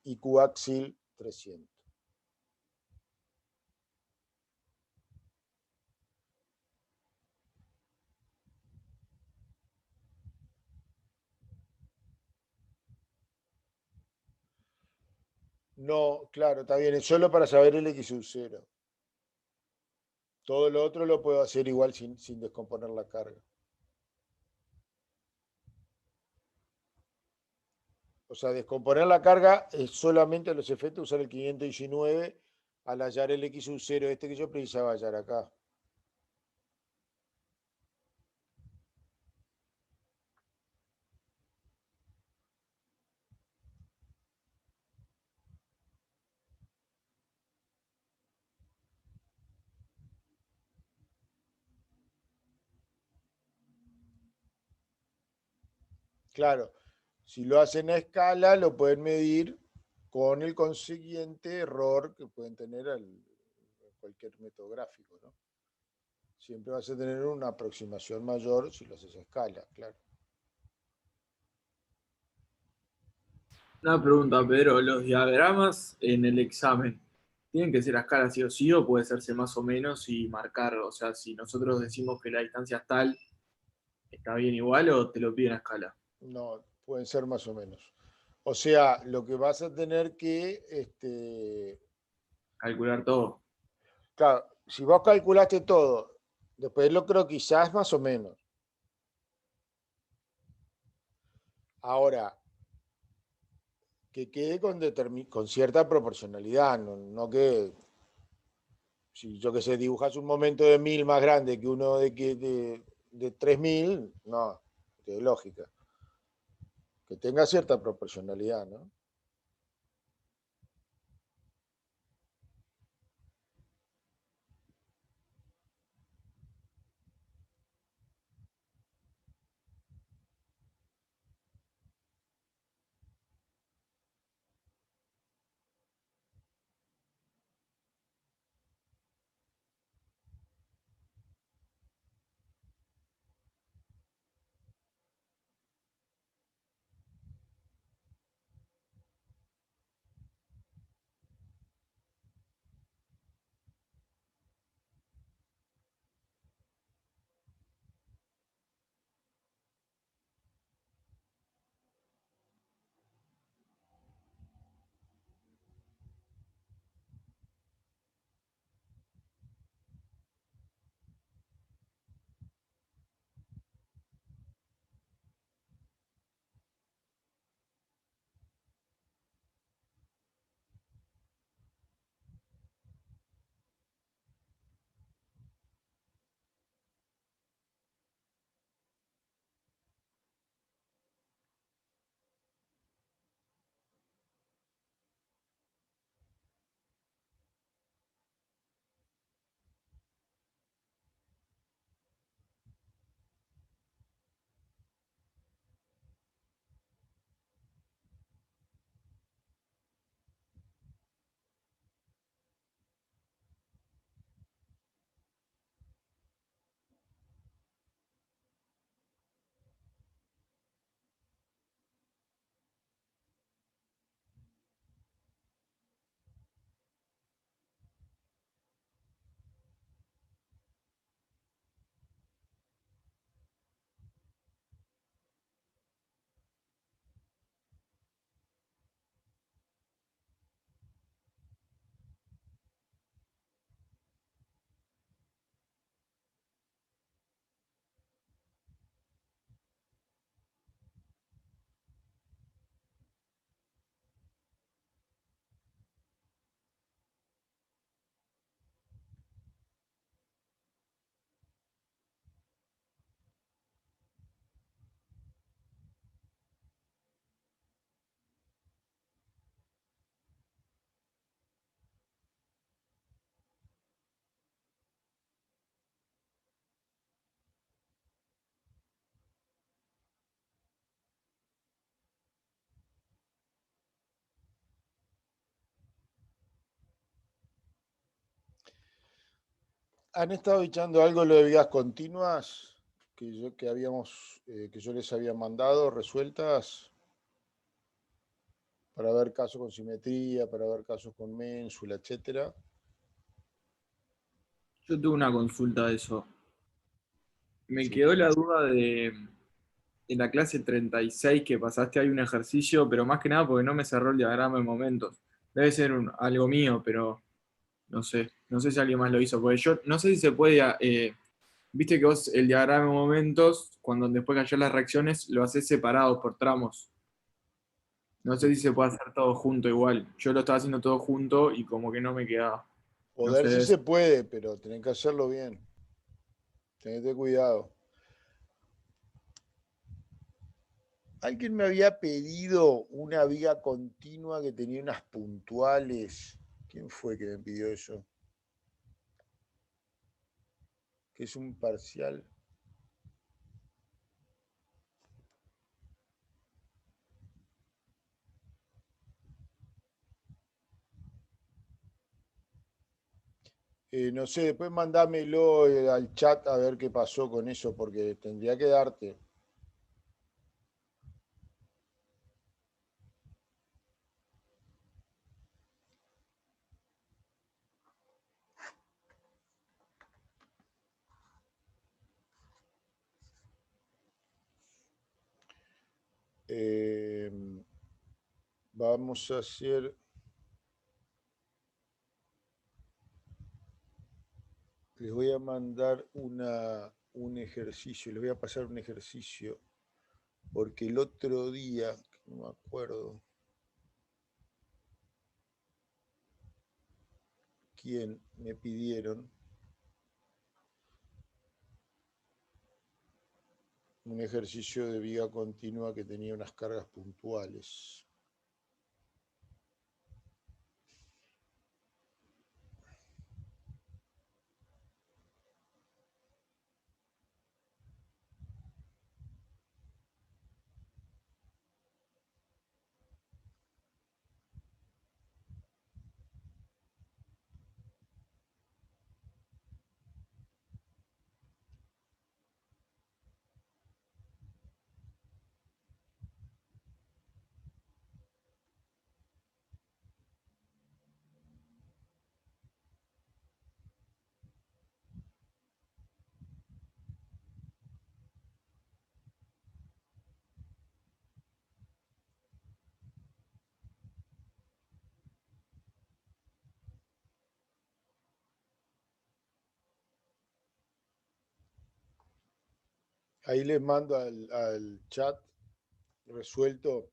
y Q axial, 300. No, claro, está bien, es solo para saber el X sub 0. Todo lo otro lo puedo hacer igual sin descomponer la carga. O sea, descomponer la carga es solamente a los efectos usar el 519 al hallar el X sub 0 este que yo precisaba hallar acá. Claro, si lo hacen a escala, lo pueden medir con el consiguiente error que pueden tener cualquier método gráfico, ¿no? Siempre vas a tener una aproximación mayor si lo haces a escala, claro. Una pregunta, Pedro, ¿los diagramas en el examen tienen que ser a escala sí o sí o puede serse más o menos y marcar? O sea, si nosotros decimos que la distancia es tal, ¿está bien igual o te lo piden a escala? No, pueden ser más o menos. O sea, lo que vas a tener que, Calcular todo. claro, si vos calculaste todo, después lo creo quizás más o menos. Ahora, que quede con cierta proporcionalidad, no que, si yo que sé, dibujas un momento de 1000 más grande que uno de 3000, no, de lógica. Que tenga cierta proporcionalidad, ¿no? ¿Han estado echando algo lo de vigas continuas que yo les había mandado resueltas para ver casos con simetría, para ver casos con ménsula, etcétera? Yo tuve una consulta de eso. Me Sí. quedó la duda de en la clase 36 que pasaste hay un ejercicio, pero más que nada porque no me cerró el diagrama en momentos. Debe ser algo mío, pero no sé. No sé si alguien más lo hizo. Porque yo no sé si se puede. Viste que vos el diagrama de momentos, cuando después que hayas las reacciones, lo haces separado por tramos. No sé si se puede hacer todo junto igual. Yo lo estaba haciendo todo junto y como que no me quedaba. No Poder sí sé. se puede, pero tenés que hacerlo bien. Tenete cuidado. Alguien me había pedido una viga continua que tenía unas puntuales. ¿Quién fue que me pidió eso? Que es un parcial. No sé, después mandámelo al chat a ver qué pasó con eso, porque tendría que darte. Eh, vamos a hacer. Les voy a mandar un ejercicio, les voy a pasar un ejercicio, porque el otro día, no me acuerdo quién me pidieron un ejercicio de viga continua que tenía unas cargas puntuales. Ahí les mando al chat resuelto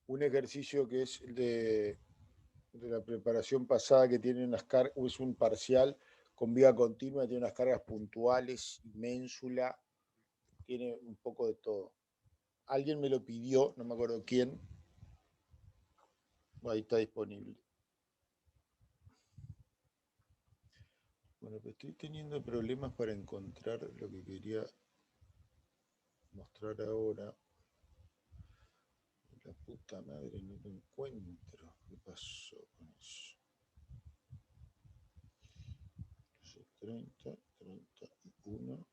un ejercicio que es de la preparación pasada que tiene unas cargas, es un parcial con viga continua, tiene unas cargas puntuales, ménsula, tiene un poco de todo. Alguien me lo pidió, no me acuerdo quién, ahí está disponible. Bueno, pero estoy teniendo problemas para encontrar lo que quería mostrar ahora. La puta madre, no lo encuentro. ¿Qué pasó con eso? 30, 31.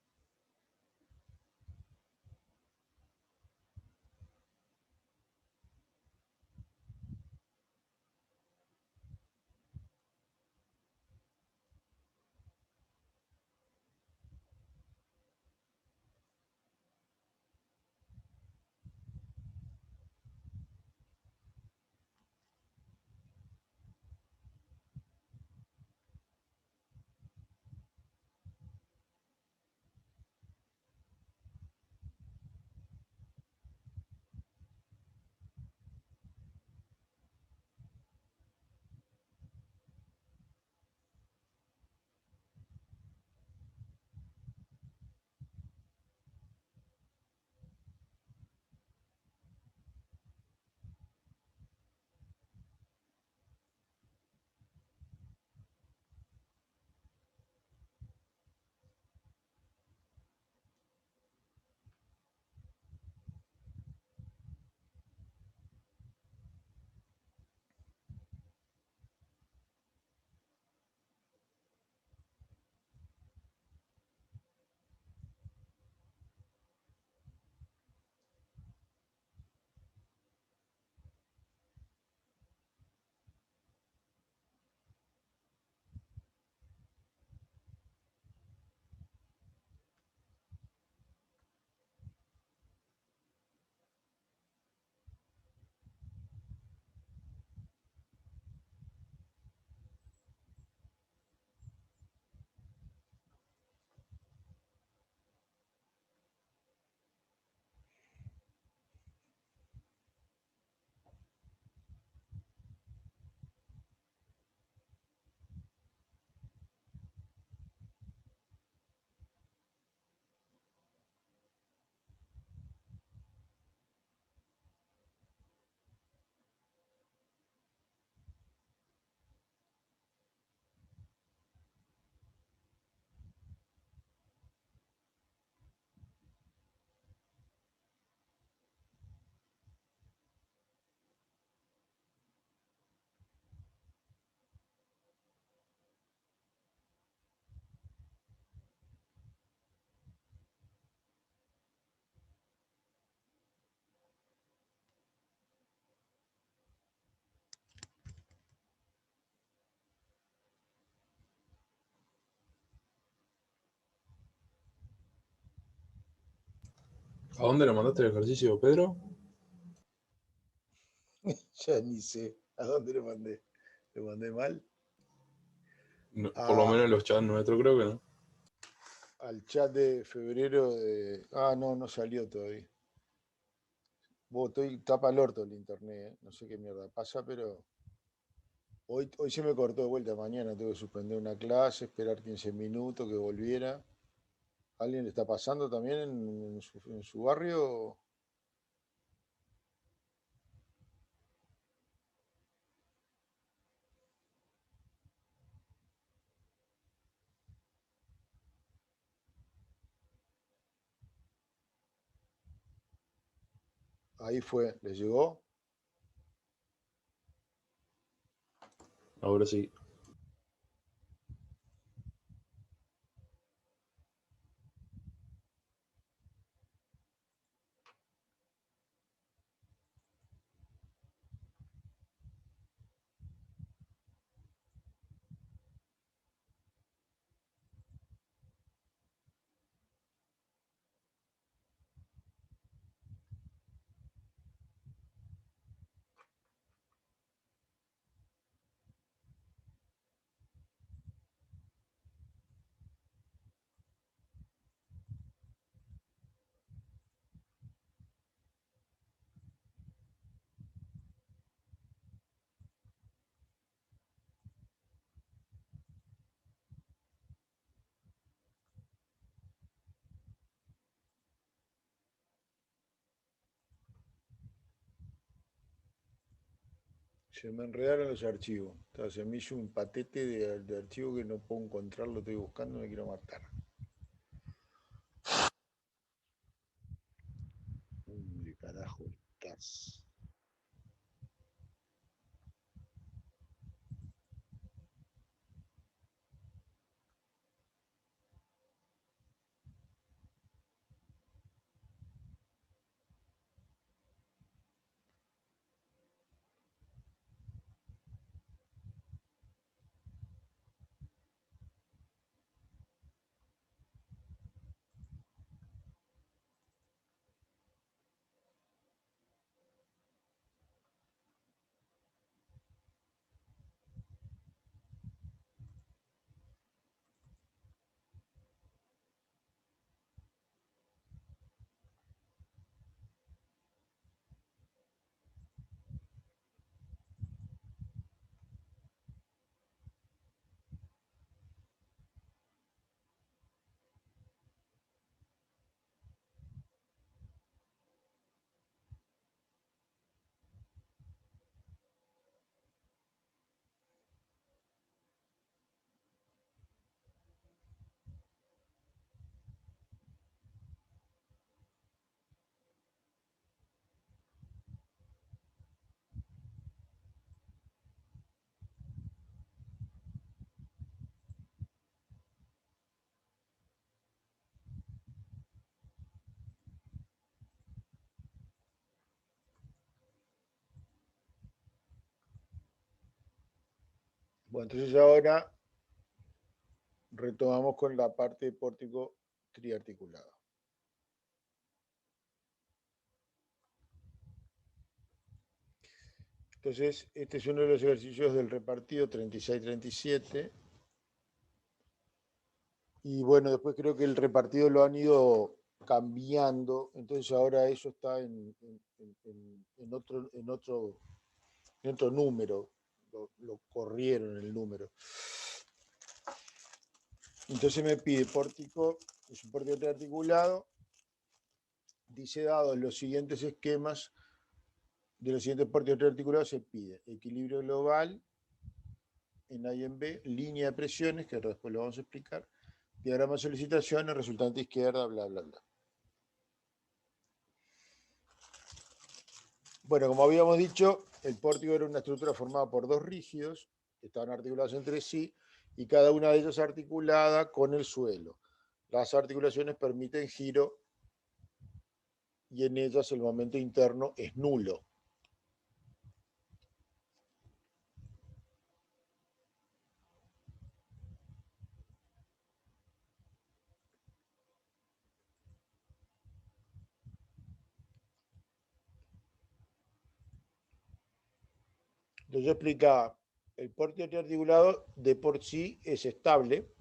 ¿A dónde le mandaste el ejercicio, Pedro? Ya ni sé a dónde lo mandé. ¿Lo mandé mal? Por lo Ah, menos en los chats nuestros creo que no. al chat de febrero de... Ah, no, no salió todavía. Estoy tapa el orto el internet, no sé qué mierda pasa, pero hoy se me cortó de vuelta. Mañana tengo que suspender una clase, esperar 15 minutos que volviera. ¿Alguien le está pasando también en su barrio? Ahí fue, ¿les llegó? Ahora sí. Se me enredaron los archivos. Se me hizo un patete de archivo que no puedo encontrarlo, estoy buscando, me quiero matar. ¿Dónde carajo estás? Bueno, entonces ahora retomamos con la parte de pórtico triarticulado. Entonces, este es uno de los ejercicios del repartido 36-37. Y bueno, después creo que el repartido lo han ido cambiando, entonces ahora eso está en otro número, lo corrieron el número. Entonces me pide pórtico, es un pórtico triarticulado, dice dados los siguientes esquemas de los siguientes pórticos triarticulados se pide equilibrio global en A y en B, línea de presiones, que después lo vamos a explicar, diagrama de solicitaciones, resultante izquierda, bla, bla, bla. Bueno, como habíamos dicho, el pórtico era una estructura formada por dos rígidos que estaban articulados entre sí y cada una de ellas articulada con el suelo. Las articulaciones permiten giro y en ellas el momento interno es nulo. Entonces yo explicaba, el pórtico triarticulado de por sí es estable.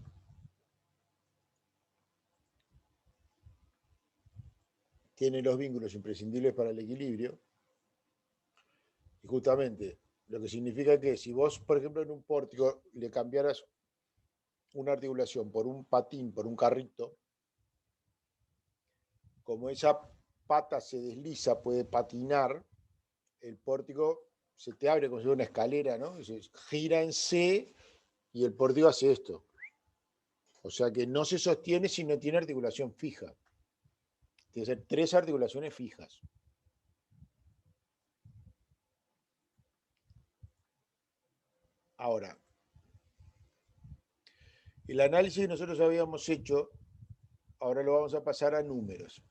Tiene los vínculos imprescindibles para el equilibrio. Y justamente, lo que significa que si vos, por ejemplo, en un pórtico le cambiaras una articulación por un patín, por un carrito, como esa pata se desliza, puede patinar, el pórtico se te abre como si fuera una escalera, ¿no? Se gira en C y el pórtico hace esto. O sea que no se sostiene si no tiene articulación fija. Tiene que ser 3 articulaciones fijas. Ahora, el análisis que nosotros habíamos hecho, ahora lo vamos a pasar a números.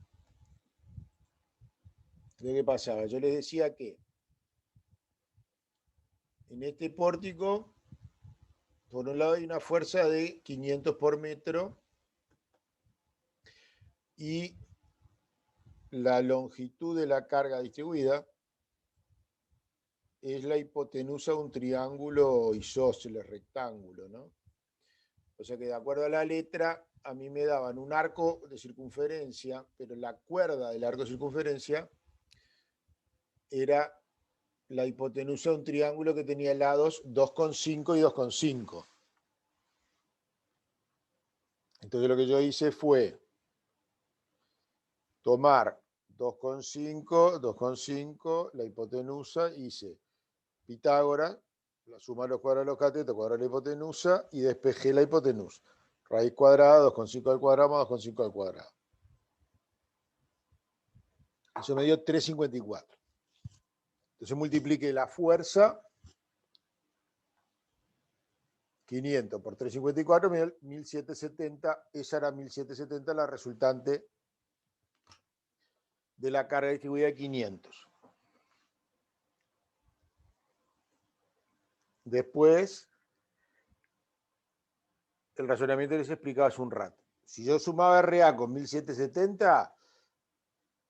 ¿Qué pasaba? Yo les decía que en este pórtico, por un lado hay una fuerza de 500 por metro y la longitud de la carga distribuida es la hipotenusa de un triángulo isósceles rectángulo, ¿no? O sea que de acuerdo a la letra, a mí me daban un arco de circunferencia, pero la cuerda del arco de circunferencia era la hipotenusa de un triángulo que tenía lados 2,5 y 2,5. Entonces lo que yo hice fue tomar 2,5, 2,5, la hipotenusa, hice Pitágoras, la suma de los cuadrados de los catetos, cuadrado de la hipotenusa, y despejé la hipotenusa. Raíz cuadrada, 2,5 al cuadrado más 2,5 al cuadrado. Eso me dio 3,54. Entonces multipliqué la fuerza, 500 por 3,54, me dio 1.770. Esa era 1.770 la resultante de la carga distribuida de 500. Después, el razonamiento que les explicaba hace un rato. Si yo sumaba RA con 1.770,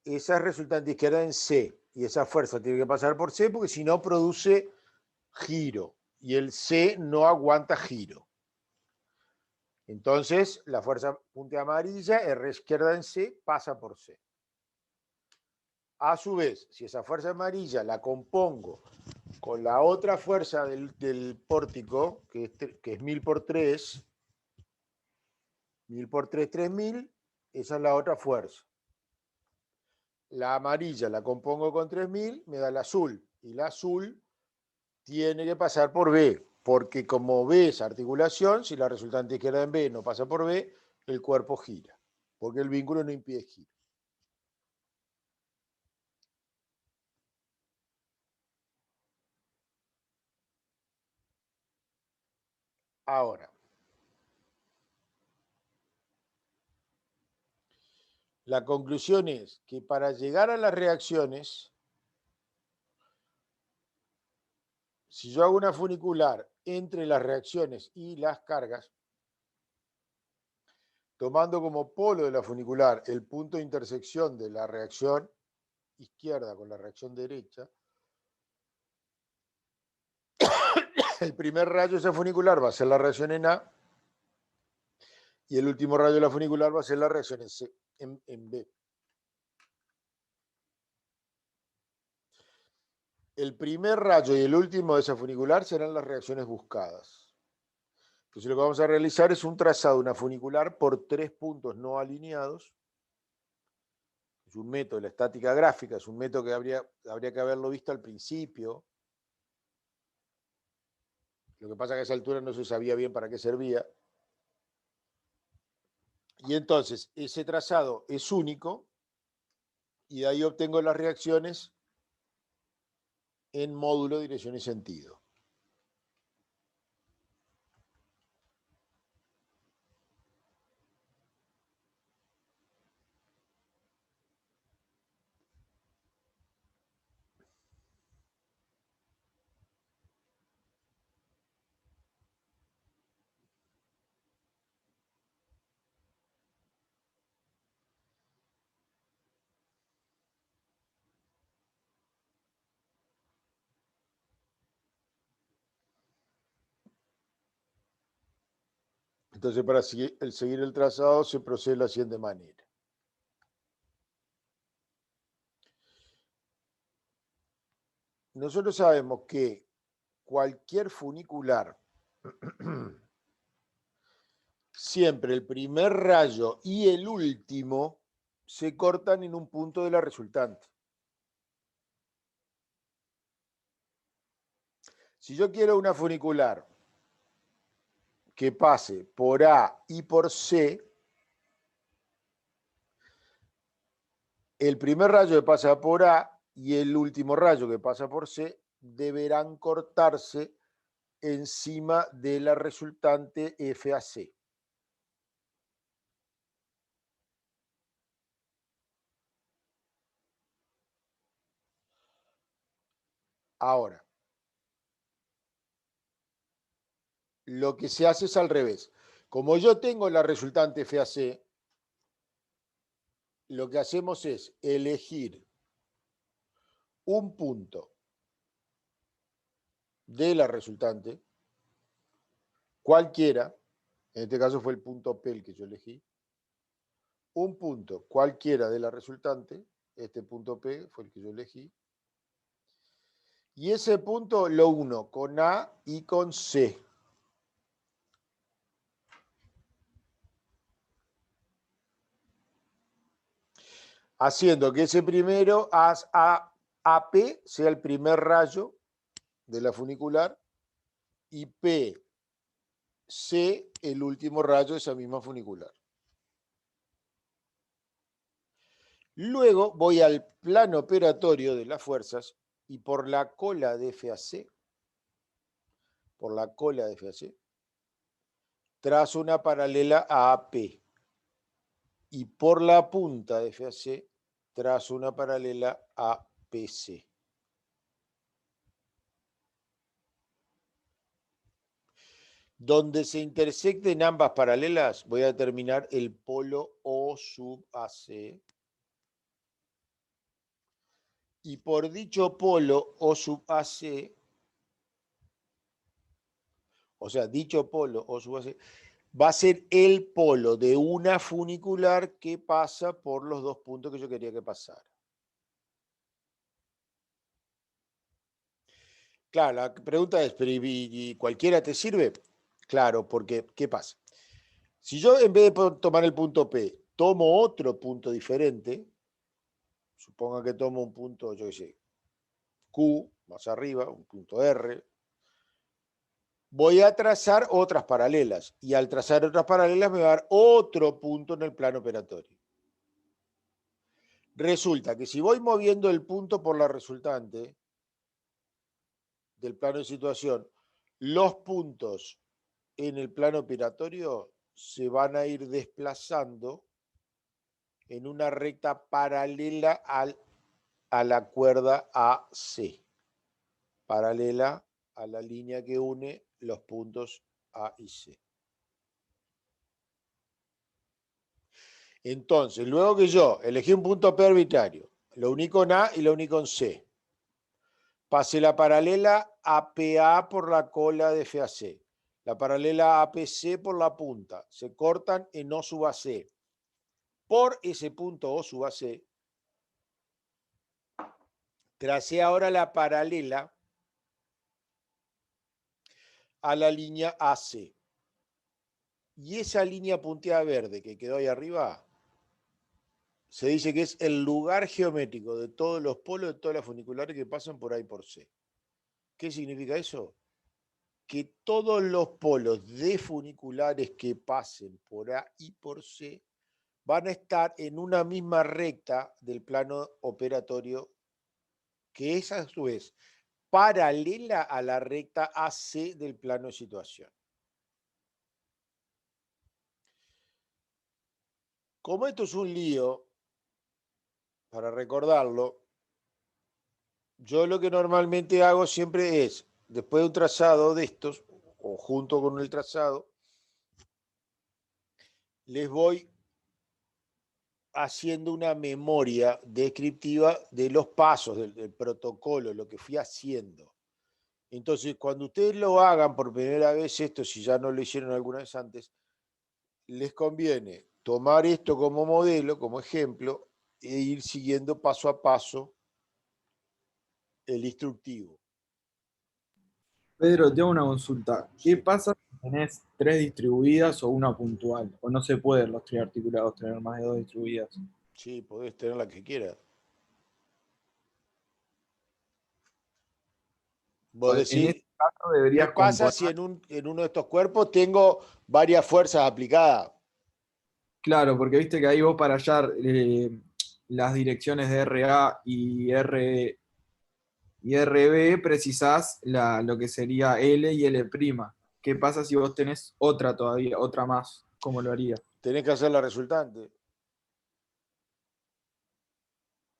esa resultante izquierda en C, y esa fuerza tiene que pasar por C porque si no produce giro, y el C no aguanta giro. Entonces, la fuerza punta amarilla, R izquierda en C, pasa por C. A su vez, si esa fuerza amarilla la compongo con la otra fuerza del pórtico, que es 1000 por 3, 1000 por 3, 3000, esa es la otra fuerza. La amarilla la compongo con 3000, me da el azul. Y la azul tiene que pasar por B, porque como B es articulación, si la resultante izquierda en B no pasa por B, el cuerpo gira, porque el vínculo no impide giro. Ahora, la conclusión es que para llegar a las reacciones, si yo hago una funicular entre las reacciones y las cargas, tomando como polo de la funicular el punto de intersección de la reacción izquierda con la reacción derecha, el primer rayo de esa funicular va a ser la reacción en A y el último rayo de la funicular va a ser la reacción en C, en B. El primer rayo y el último de esa funicular serán las reacciones buscadas. Entonces lo que vamos a realizar es un trazado, una funicular por 3 puntos no alineados. Es un método de la estática gráfica, es un método que habría que haberlo visto al principio. Lo que pasa es que a esa altura no se sabía bien para qué servía. Y entonces ese trazado es único y de ahí obtengo las reacciones en módulo, dirección y sentido. Entonces, para seguir el trazado se procede de la siguiente manera. Nosotros sabemos que cualquier funicular, siempre el primer rayo y el último se cortan en un punto de la resultante. Si yo quiero una funicular que pase por A y por C, el primer rayo que pasa por A y el último rayo que pasa por C deberán cortarse encima de la resultante FAC. Ahora, lo que se hace es al revés. Como yo tengo la resultante FAC, lo que hacemos es elegir un punto de la resultante, cualquiera, en este caso fue el punto P el que yo elegí, un punto cualquiera de la resultante, este punto P fue el que yo elegí, y ese punto lo uno con A y con C. Haciendo que ese primero AP sea el primer rayo de la funicular y PC el último rayo de esa misma funicular. Luego voy al plano operatorio de las fuerzas y por la cola de FAC, trazo una paralela a AP y por la punta de FAC trazo una paralela a PC. Donde se intersecten ambas paralelas, voy a determinar el polo O sub AC. Y por dicho polo O sub AC, o sea, dicho polo O sub AC, va a ser el polo de una funicular que pasa por los dos puntos que yo quería que pasara. Claro, la pregunta es, ¿pero y cualquiera te sirve? Claro, porque, ¿qué pasa? Si yo en vez de tomar el punto P, tomo otro punto diferente, suponga que tomo un punto, yo qué sé, Q, más arriba, un punto R, voy a trazar otras paralelas, y al trazar otras paralelas me va a dar otro punto en el plano operatorio. Resulta que si voy moviendo el punto por la resultante del plano de situación, los puntos en el plano operatorio se van a ir desplazando en una recta paralela a la cuerda AC, paralela a la línea que une los puntos A y C. Entonces, luego que yo elegí un punto P arbitrario, lo uní con A y lo uní con C, pasé la paralela APA por la cola de FAC, la paralela APC por la punta, se cortan en O sub AC. Por ese punto O sub AC, tracé ahora la paralela a la línea AC. Y esa línea punteada verde que quedó ahí arriba, se dice que es el lugar geométrico de todos los polos de todas las funiculares que pasan por A y por C. ¿Qué significa eso? Que todos los polos de funiculares que pasen por A y por C van a estar en una misma recta del plano operatorio, que es a su vez paralela a la recta AC del plano de situación. Como esto es un lío, para recordarlo, yo lo que normalmente hago siempre es, después de un trazado de estos, o junto con el trazado, les voy haciendo una memoria descriptiva de los pasos del protocolo, lo que fui haciendo. Entonces, cuando ustedes lo hagan por primera vez esto, si ya no lo hicieron alguna vez antes, les conviene tomar esto como modelo, como ejemplo, e ir siguiendo paso a paso el instructivo. Pedro, tengo una consulta. ¿Qué Sí. pasa si tenés 3 distribuidas o una puntual? ¿O no se pueden los triarticulados tener más de 2 distribuidas? Sí, podés tener la que quieras. Vos En decís, este caso ¿qué deberías pasa componer. si en uno de estos cuerpos tengo varias fuerzas aplicadas? Claro, porque viste que ahí vos para hallar las direcciones de RA y RB precisás lo que sería L y L'. ¿Qué pasa si vos tenés otra todavía, otra más? ¿Cómo lo harías? Tenés que hacer la resultante.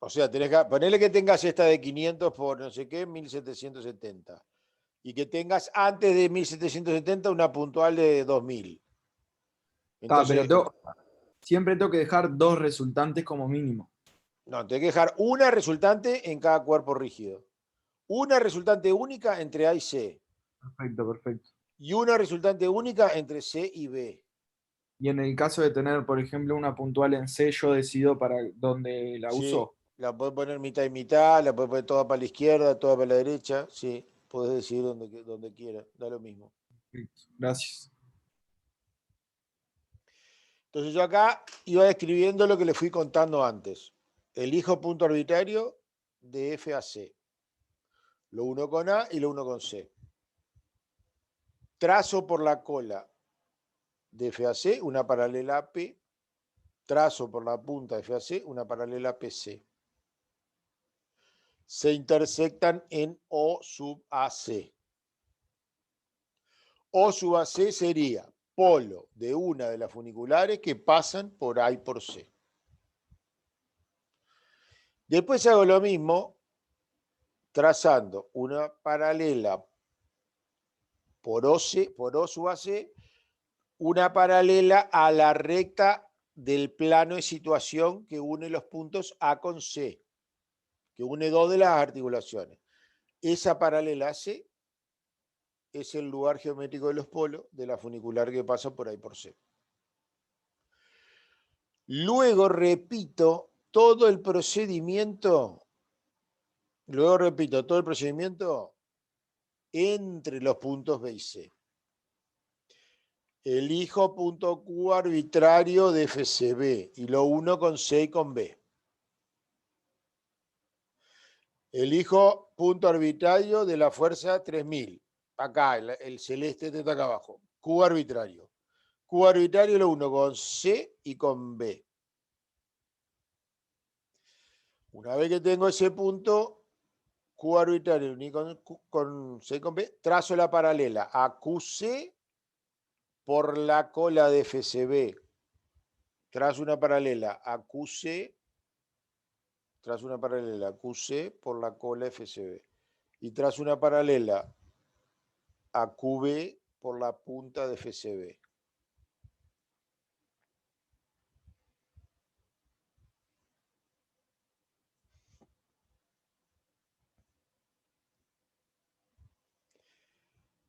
O sea, tenés que ponerle que tengas esta de 500 por no sé qué, 1770. Y que tengas antes de 1770 una puntual de 2000. Pero Entonces, siempre tengo que dejar 2 resultantes como mínimo. no, tenés que dejar una resultante en cada cuerpo rígido. Una resultante única entre A y C. Perfecto, perfecto. Y una resultante única entre C y B. Y en el caso de tener, por ejemplo, una puntual en C, yo decido para dónde la Sí, uso. la podés poner mitad y mitad, la podés poner toda para la izquierda, toda para la derecha. Sí, podés decidir donde quieras, da lo mismo. Perfecto, gracias. Entonces yo acá iba describiendo lo que le fui contando antes. Elijo punto arbitrario de F a C. Lo uno con A y lo uno con C. Trazo por la cola de F a C una paralela a P. Trazo por la punta de F a C una paralela a PC. Se intersectan en O sub AC. O sub AC sería polo de una de las funiculares que pasan por A y por C. Después hago lo mismo trazando una paralela por O sub AC, una paralela a la recta del plano de situación que une los puntos A con C, que une dos de las articulaciones. Esa paralela a C es el lugar geométrico de los polos de la funicular que pasa por ahí por C. Luego repito todo el procedimiento, entre los puntos B y C. Elijo punto Q arbitrario de FCB y lo uno con C y con B. Elijo punto arbitrario de la fuerza 3000. Acá, el celeste está acá abajo. Q arbitrario. Q arbitrario lo uno con C y con B. Una vez que tengo ese punto, Q arbitrario con C y con B, trazo la paralela a QC por la cola de FCB. Trazo una paralela a QC por la cola FCB. Y trazo una paralela a QB por la punta de FCB.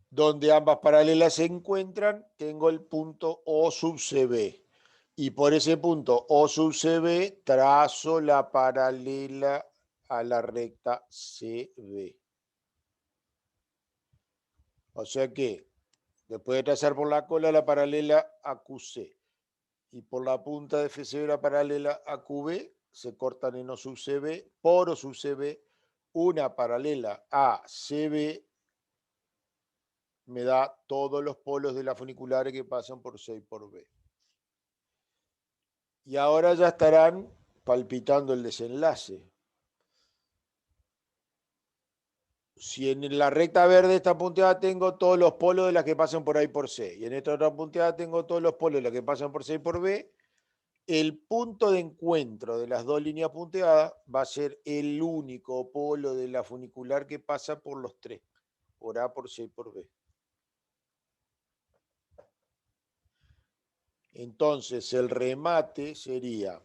Donde ambas paralelas se encuentran, tengo el punto O sub CB. Y por ese punto O sub CB trazo la paralela a la recta CB. O sea que después de trazar por la cola la paralela a QC y por la punta de FCB la paralela a QB, se cortan en O sub CB, por O sub CB, una paralela a CB me da todos los polos de la funicular que pasan por C y por B. Y ahora ya estarán palpitando el desenlace. Si en la recta verde esta punteada tengo todos los polos de las que pasan por A y por C, y en esta otra punteada tengo todos los polos de las que pasan por C y por B, el punto de encuentro de las dos líneas punteadas va a ser el único polo de la funicular que pasa por los tres, por A, por C y por B. Entonces el remate sería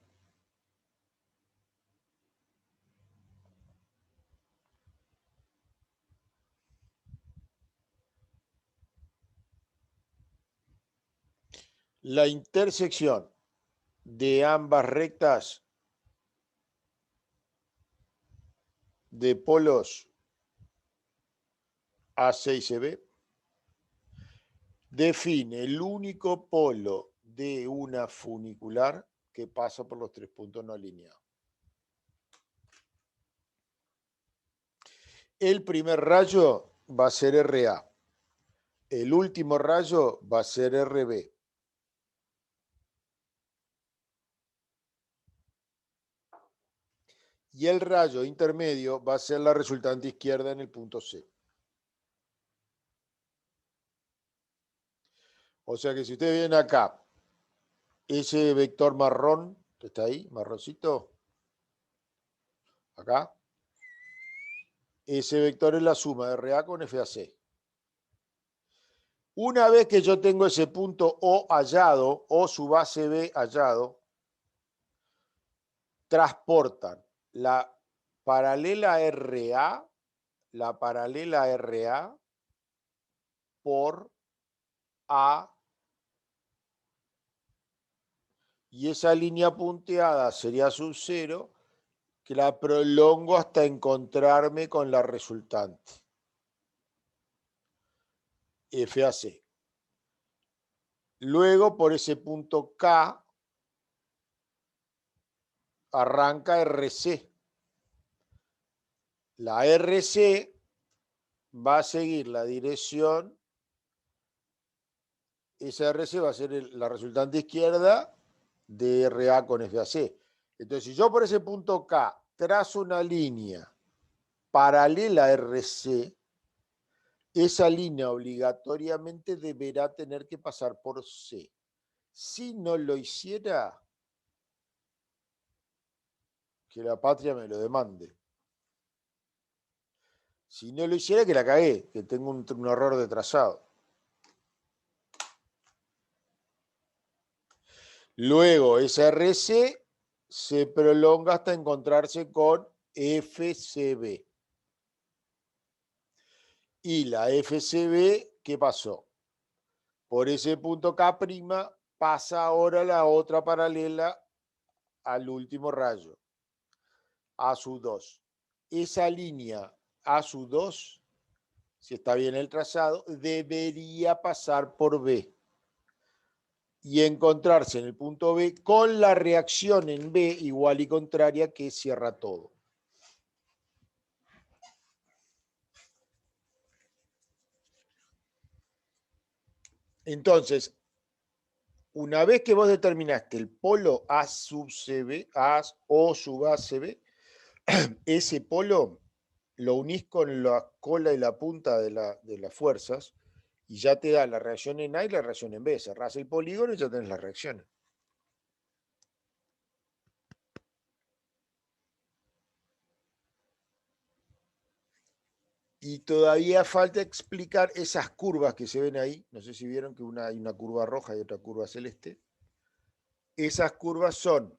La intersección de ambas rectas de polos AC y CB define el único polo de una funicular que pasa por los 3 puntos no alineados. El primer rayo va a ser RA. El último rayo va a ser RB. Y el rayo intermedio va a ser la resultante izquierda en el punto C. O sea que si ustedes vienen acá, ese vector marrón, que está ahí, marroncito, acá, ese vector es la suma de RA con FAC. Una vez que yo tengo ese punto O hallado, O sub ACB hallado, transportan la paralela RA por A, y esa línea punteada sería sub 0, que la prolongo hasta encontrarme con la resultante, FAC. Luego, por ese punto K, arranca RC. La RC va a seguir la dirección, esa RC va a ser la resultante izquierda de RA con FAC. Entonces, si yo por ese punto K trazo una línea paralela a RC, esa línea obligatoriamente deberá tener que pasar por C. Si no lo hiciera, que la patria me lo demande. Si no lo hiciera, que la cagué, que tengo un error de trazado. Luego, esa RC se prolonga hasta encontrarse con FCB. Y la FCB, ¿qué pasó? Por ese punto K' pasa ahora la otra paralela al último rayo, A sub 2. Esa línea A sub 2, si está bien el trazado, debería pasar por B y encontrarse en el punto B con la reacción en B igual y contraria que cierra todo. Entonces, una vez que vos determinaste el polo A sub CB, O sub ACB, ese polo lo unís con la cola y la punta de las fuerzas y ya te da la reacción en A y la reacción en B. Cerrás el polígono y ya tenés las reacciones. Y todavía falta explicar esas curvas que se ven ahí. No sé si vieron que hay una curva roja y otra curva celeste. Esas curvas son,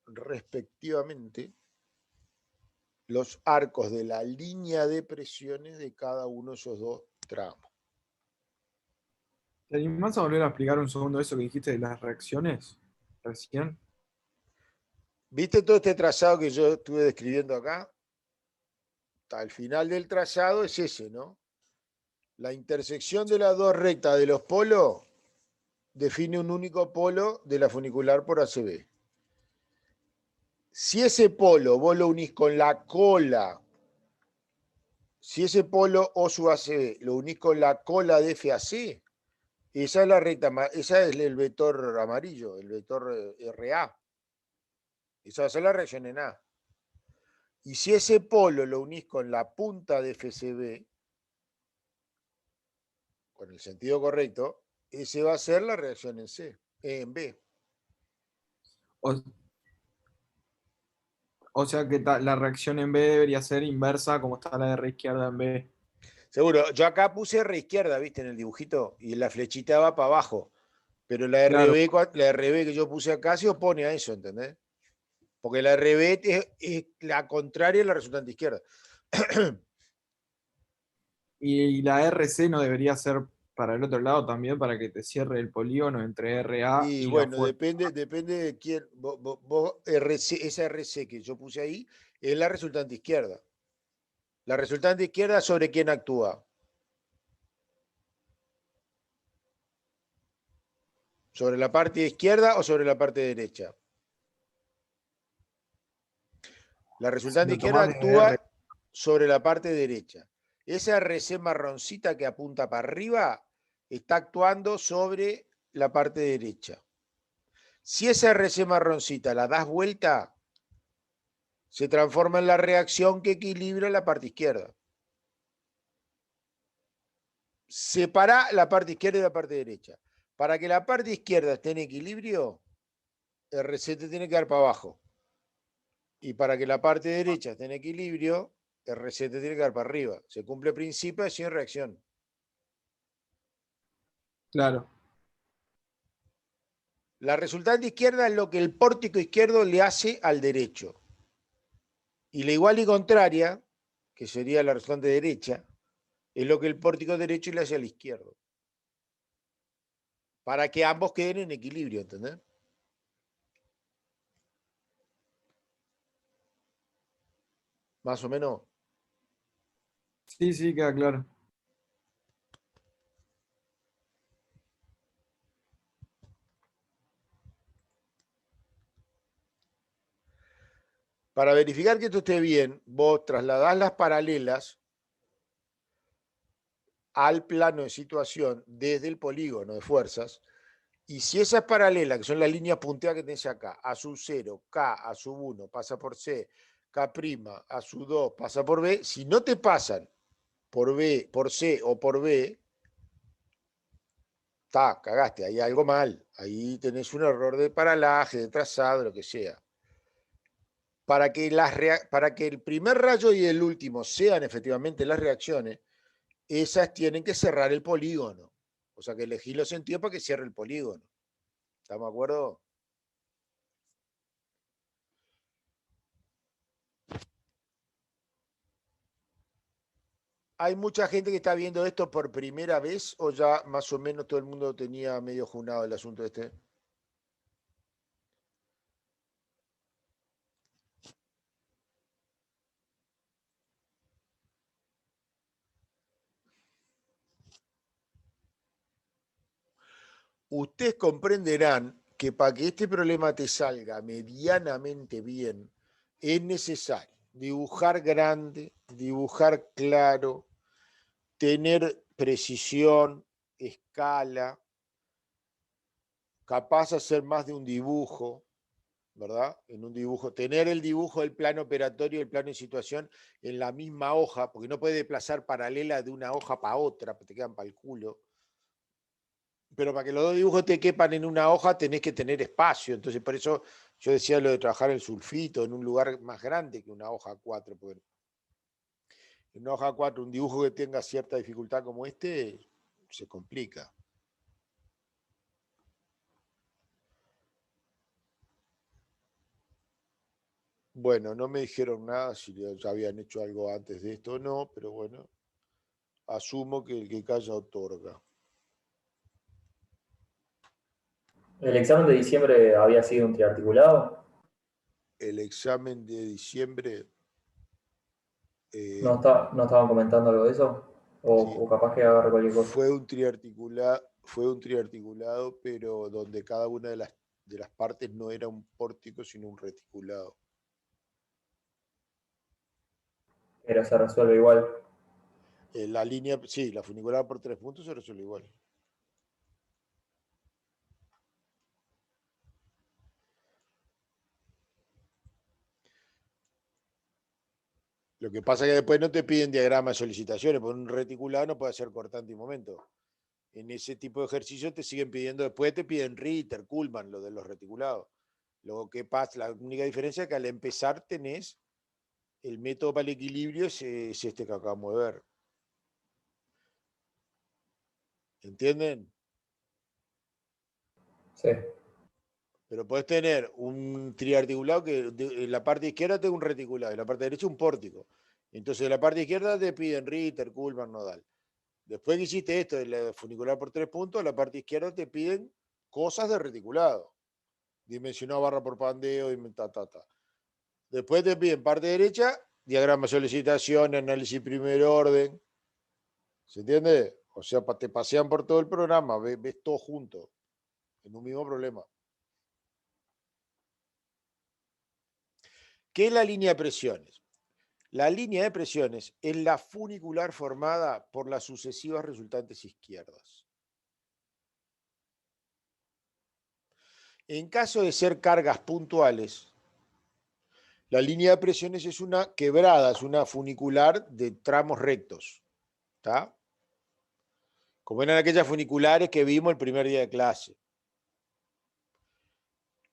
respectivamente, los arcos de la línea de presiones de cada uno de esos dos tramos. ¿Te animás a volver a explicar un segundo eso que dijiste de las reacciones recién? ¿Viste todo este trazado que yo estuve describiendo acá? Al final del trazado es ese, ¿no? La intersección de las dos rectas de los polos define un único polo de la funicular por ACB. Si ese polo vos lo unís con la cola, si ese polo O sub ACB lo unís con la cola de FAC, esa es la recta, esa es el vector amarillo, el vector RA. Esa va a ser la reacción en A. Y si ese polo lo unís con la punta de FCB, con el sentido correcto, ese va a ser la reacción en C, en B. O sea que la reacción en B debería ser inversa como está la R izquierda en B. Seguro, yo acá puse R izquierda, viste, en el dibujito, y la flechita va para abajo. Pero la Claro. RB que yo puse acá se opone a eso, ¿entendés? Porque la RB es la contraria de la resultante izquierda. Y la RC no debería ser para el otro lado también, para que te cierre el polígono entre RA Y y la bueno, fuente. depende de quién. Esa RC que yo puse ahí es la resultante izquierda. La resultante izquierda sobre quién actúa. ¿Sobre la parte izquierda o sobre la parte derecha? La Si resultante lo izquierda tomás desde R, actúa sobre la parte derecha. Esa RC marroncita que apunta para arriba está actuando sobre la parte derecha. Si esa RC marroncita la das vuelta, se transforma en la reacción que equilibra la parte izquierda. Separa la parte izquierda y la parte derecha. Para que la parte izquierda esté en equilibrio, RC te tiene que dar para abajo. Y para que la parte derecha esté en equilibrio, RC te tiene que dar para arriba. Se cumple principio de sin reacción. claro. La resultante izquierda es lo que el pórtico izquierdo le hace al derecho. Y la igual y contraria, que sería la resultante derecha, es lo que el pórtico derecho le hace al izquierdo. Para que ambos queden en equilibrio, ¿entendés? Más o menos. Sí, sí, queda claro. Para verificar que esto esté bien, vos trasladás las paralelas al plano de situación desde el polígono de fuerzas, y si esas paralelas, que son las líneas punteadas que tenés acá, A sub 0, K, A sub 1, pasa por C, K', A sub 2, pasa por B, si no te pasan por B, por C o por B, cagaste, hay algo mal, ahí tenés un error de paralaje, de trazado, lo que sea. Para que el primer rayo y el último sean efectivamente las reacciones, esas tienen que cerrar el polígono. O sea que elegí los sentidos para que cierre el polígono. ¿Estamos de acuerdo? ¿Hay mucha gente que está viendo esto por primera vez o ya más o menos todo el mundo tenía medio junado el asunto este? Ustedes comprenderán que para que este problema te salga medianamente bien, es necesario dibujar grande, dibujar claro, tener precisión, escala, capaz de hacer más de un dibujo, ¿verdad? En un dibujo, tener el dibujo del plano operatorio y el plano de situación en la misma hoja, porque no puede desplazar paralela de una hoja para otra, te quedan para el culo. Pero para que los dos dibujos te quepan en una hoja tenés que tener espacio. Entonces, por eso yo decía lo de trabajar el sulfito en un lugar más grande que una hoja 4. Porque en una hoja 4, un dibujo que tenga cierta dificultad como este, se complica. Bueno, no me dijeron nada si ya habían hecho algo antes de esto o no, pero bueno, asumo que el que calla otorga. ¿El examen de diciembre había sido un triarticulado? El examen de diciembre, ¿No estaban comentando algo de eso? sí, O capaz que agarre cualquier cosa. fue un triarticulado, pero donde cada una de las partes no era un pórtico, sino un reticulado. Pero se resuelve igual. La línea, sí, la funicular por 3 puntos se resuelve igual. Lo que pasa es que después no te piden diagrama de solicitaciones, porque un reticulado no puede ser cortante y momento. En ese tipo de ejercicios te siguen pidiendo, después te piden Ritter, Kuhlmann, lo de los reticulados. Lo que pasa, la única diferencia es que al empezar tenés el método para el equilibrio es este que acabamos de ver. ¿Entienden? Sí. Pero podés tener un triarticulado que en la parte izquierda tenga un reticulado y en la parte derecha un pórtico. Entonces en la parte izquierda te piden Ritter, Kuhlmann, Nodal. Después que hiciste esto de la funicular por 3 puntos, la parte izquierda te piden cosas de reticulado. Dimensionado barra por pandeo, Después te piden parte derecha, diagrama de solicitación, análisis primer orden. ¿Se entiende? O sea, te pasean por todo el programa, ves todo junto, en un mismo problema. ¿Qué es la línea de presiones? La línea de presiones es la funicular formada por las sucesivas resultantes izquierdas. En caso de ser cargas puntuales, la línea de presiones es una quebrada, es una funicular de tramos rectos. ¿Está? Como eran aquellas funiculares que vimos el primer día de clase.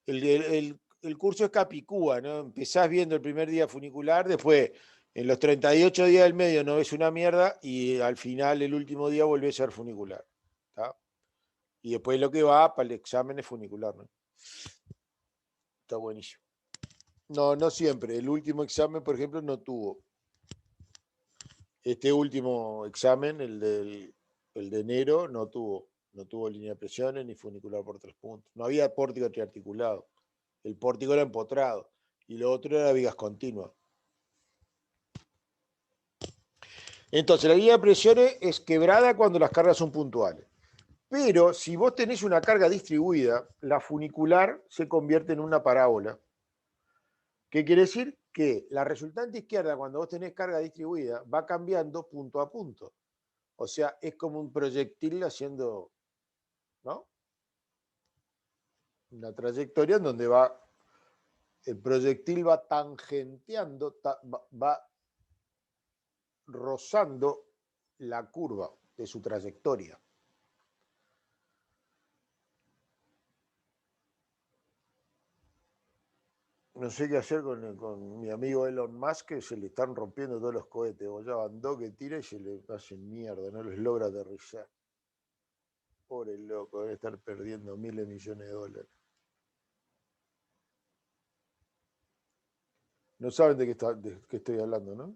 El curso es Capicúa, ¿no? Empezás viendo el primer día funicular, después en los 38 días del medio no ves una mierda y al final, el último día, volvés a ser funicular. ¿Está? Y después lo que va para el examen es funicular, ¿no? Está buenísimo. No, no siempre. El último examen, por ejemplo, no tuvo. Este último examen, el de enero, no tuvo línea de presiones ni funicular por 3 puntos. No había pórtico triarticulado. El pórtico era empotrado y lo otro era vigas continuas. Entonces, la línea de presiones es quebrada cuando las cargas son puntuales. Pero si vos tenés una carga distribuida, la funicular se convierte en una parábola. ¿Qué quiere decir? Que la resultante izquierda, cuando vos tenés carga distribuida, va cambiando punto a punto. O sea, es como un proyectil haciendo, ¿no? Una trayectoria en donde el proyectil va tangenteando, va rozando la curva de su trayectoria. No sé qué hacer con mi amigo Elon Musk, que se le están rompiendo todos los cohetes. O ya van dos que tira y se le hacen mierda, no les logra aterrizar. Pobre loco, debe estar perdiendo miles de millones de dólares. No saben de qué estoy hablando, ¿no?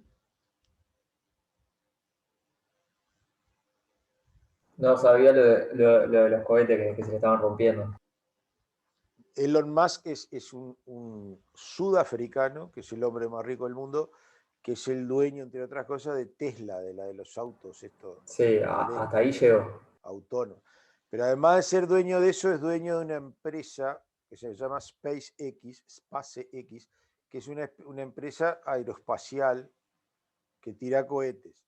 No sabía lo de los cohetes que se le estaban rompiendo. Elon Musk es un sudafricano, que es el hombre más rico del mundo, que es el dueño, entre otras cosas, de Tesla, de la de los autos, estos Sí, hasta ahí llegó. autónomos. Pero además de ser dueño de eso, es dueño de una empresa que se llama SpaceX, que es una empresa aeroespacial que tira cohetes.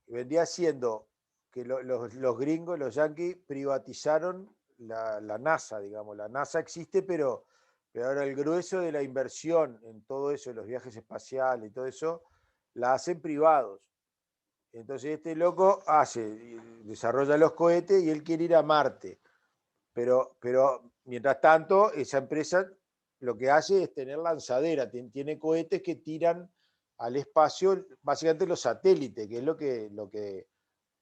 Vendría siendo que los gringos, los yanquis, privatizaron la NASA, digamos. La NASA existe, pero ahora el grueso de la inversión en todo eso, los viajes espaciales y todo eso, la hacen privados. Entonces este loco desarrolla los cohetes y él quiere ir a Marte. Pero mientras tanto, esa empresa lo que hace es tener lanzadera, tiene cohetes que tiran al espacio, básicamente los satélites, que es lo que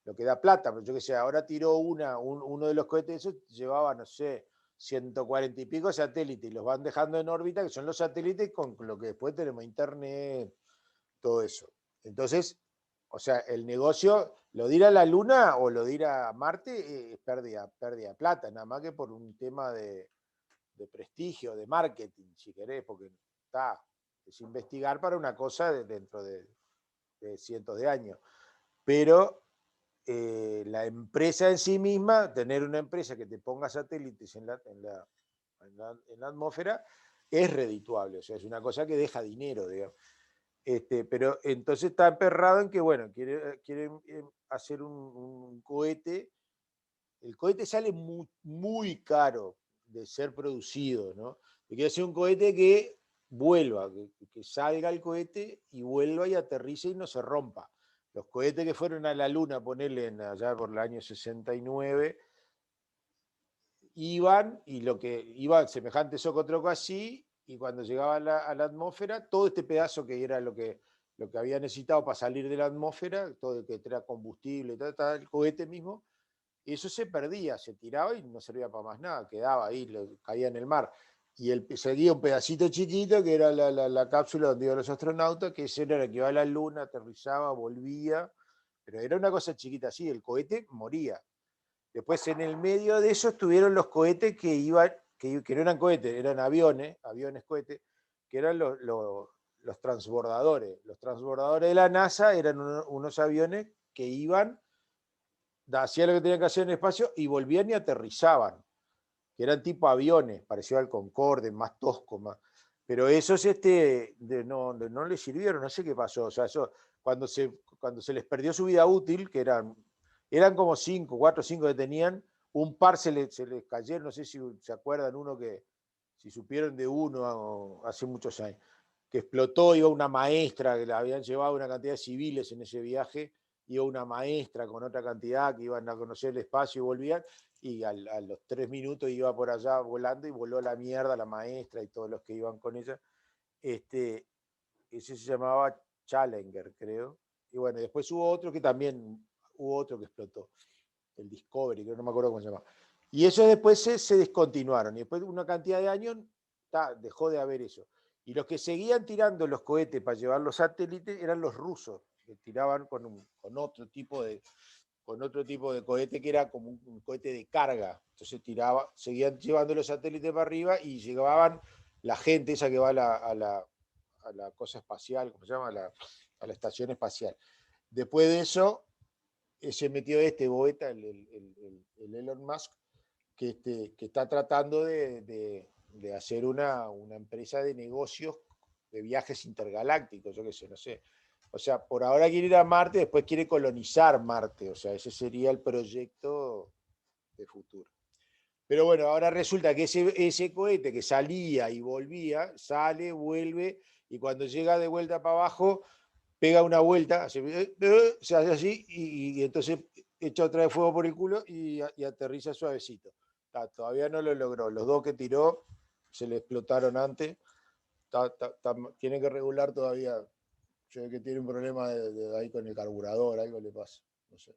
da plata. Pero yo que sé, ahora tiró uno de los cohetes, esos llevaba, no sé, 140 y pico satélites, y los van dejando en órbita, que son los satélites con lo que después tenemos internet, todo eso. Entonces, o sea, el negocio, lo de ir a la Luna o lo de ir a Marte, es pérdida de plata, nada más que por un tema de prestigio, de marketing, si querés, porque es investigar para una cosa dentro de cientos de años. Pero la empresa en sí misma, tener una empresa que te ponga satélites en la atmósfera, es redituable, o sea, es una cosa que deja dinero, digamos. Pero entonces está emperrado en que, bueno, quieren hacer un cohete. El cohete sale muy, muy caro de ser producido, ¿no? Quiere hacer un cohete que vuelva, que salga el cohete y vuelva y aterrice y no se rompa. Los cohetes que fueron a la Luna, ponerle allá por el año 69, iban, y lo que iban semejante socotroco así, y cuando llegaba a la atmósfera, todo este pedazo que era lo que había necesitado para salir de la atmósfera, todo el que era combustible, todo el cohete mismo, eso se perdía, se tiraba y no servía para más nada, quedaba ahí, caía en el mar. Y seguía un pedacito chiquito que era la cápsula donde iban los astronautas, que ese era el que iba a la Luna, aterrizaba, volvía, pero era una cosa chiquita así, el cohete moría. Después en el medio de eso estuvieron los cohetes que iban, que no eran cohetes, eran aviones cohetes, que eran los transbordadores. Los transbordadores de la NASA eran unos aviones que iban, hacían lo que tenían que hacer en el espacio y volvían y aterrizaban, que eran tipo aviones, parecido al Concorde, más tosco, más. Pero esos no les sirvieron, no sé qué pasó. O sea, eso, cuando se les perdió su vida útil, que eran como 4 o 5 que tenían, un par se les cayeron, no sé si se acuerdan si supieron de uno hace muchos años, que explotó, iba una maestra, que la habían llevado una cantidad de civiles en ese viaje, iba una maestra con otra cantidad que iban a conocer el espacio y volvían, y a los 3 minutos iba por allá volando y voló la mierda la maestra y todos los que iban con ella. Ese se llamaba Challenger, creo. Y bueno, después hubo otro que explotó, el Discovery, que no me acuerdo cómo se llama. Y esos después se descontinuaron. Y después de una cantidad de años dejó de haber eso. Y los que seguían tirando los cohetes para llevar los satélites eran los rusos, que tiraban con otro tipo de cohete que era como un cohete de carga. Entonces seguían llevando los satélites para arriba y llegaban la gente esa que va a la cosa espacial, ¿cómo se llama? A la estación espacial. Después de eso, se metió Boeta, el Elon Musk, que está tratando de hacer una empresa de negocios de viajes intergalácticos, yo qué sé, no sé. O sea, por ahora quiere ir a Marte, después quiere colonizar Marte. O sea, ese sería el proyecto de futuro. Pero bueno, ahora resulta que ese cohete que salía y volvía, sale, vuelve, y cuando llega de vuelta para abajo, pega una vuelta, se hace así, y entonces echa otra vez fuego por el culo y aterriza suavecito. Todavía no lo logró. Los dos que tiró se le explotaron antes. Tiene que regular todavía. Yo creo que tiene un problema de ahí con el carburador, algo le pasa. No sé.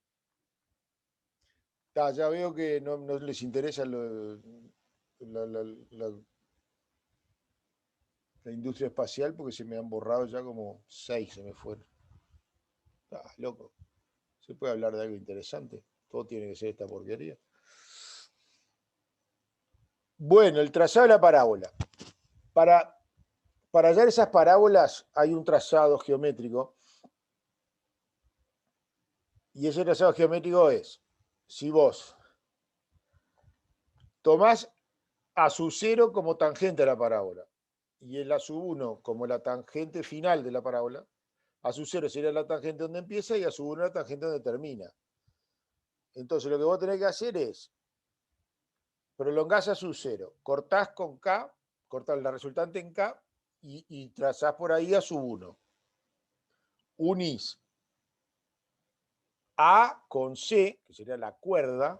Ya veo que no les interesa la industria espacial porque se me han borrado ya como 6, se me fueron. Loco. Se puede hablar de algo interesante. Todo tiene que ser esta porquería. Bueno, el trazado de la parábola. Para hallar esas parábolas hay un trazado geométrico. Y ese trazado geométrico es, si vos tomás a su 0 como tangente a la parábola y el a su 1 como la tangente final de la parábola, a su 0 sería la tangente donde empieza y a su 1 la tangente donde termina. Entonces lo que vos tenés que hacer es prolongás a su 0, cortás con K, cortás la resultante en K y trazás por ahí a su 1. Unís A con C, que sería la cuerda,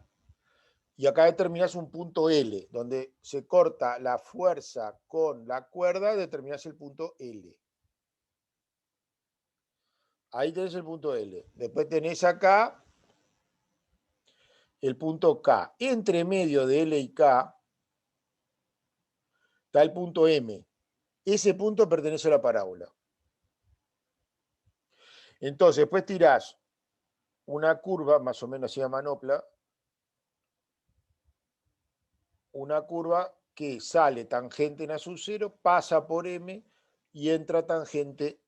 y acá determinás un punto L, donde se corta la fuerza con la cuerda, determinás el punto L. Ahí tenés el punto L. Después tenés acá el punto K. Entre medio de L y K está el punto M. Ese punto pertenece a la parábola. Entonces, después tirás una curva, más o menos así a manopla, una curva que sale tangente en A sub 0, pasa por M y entra tangente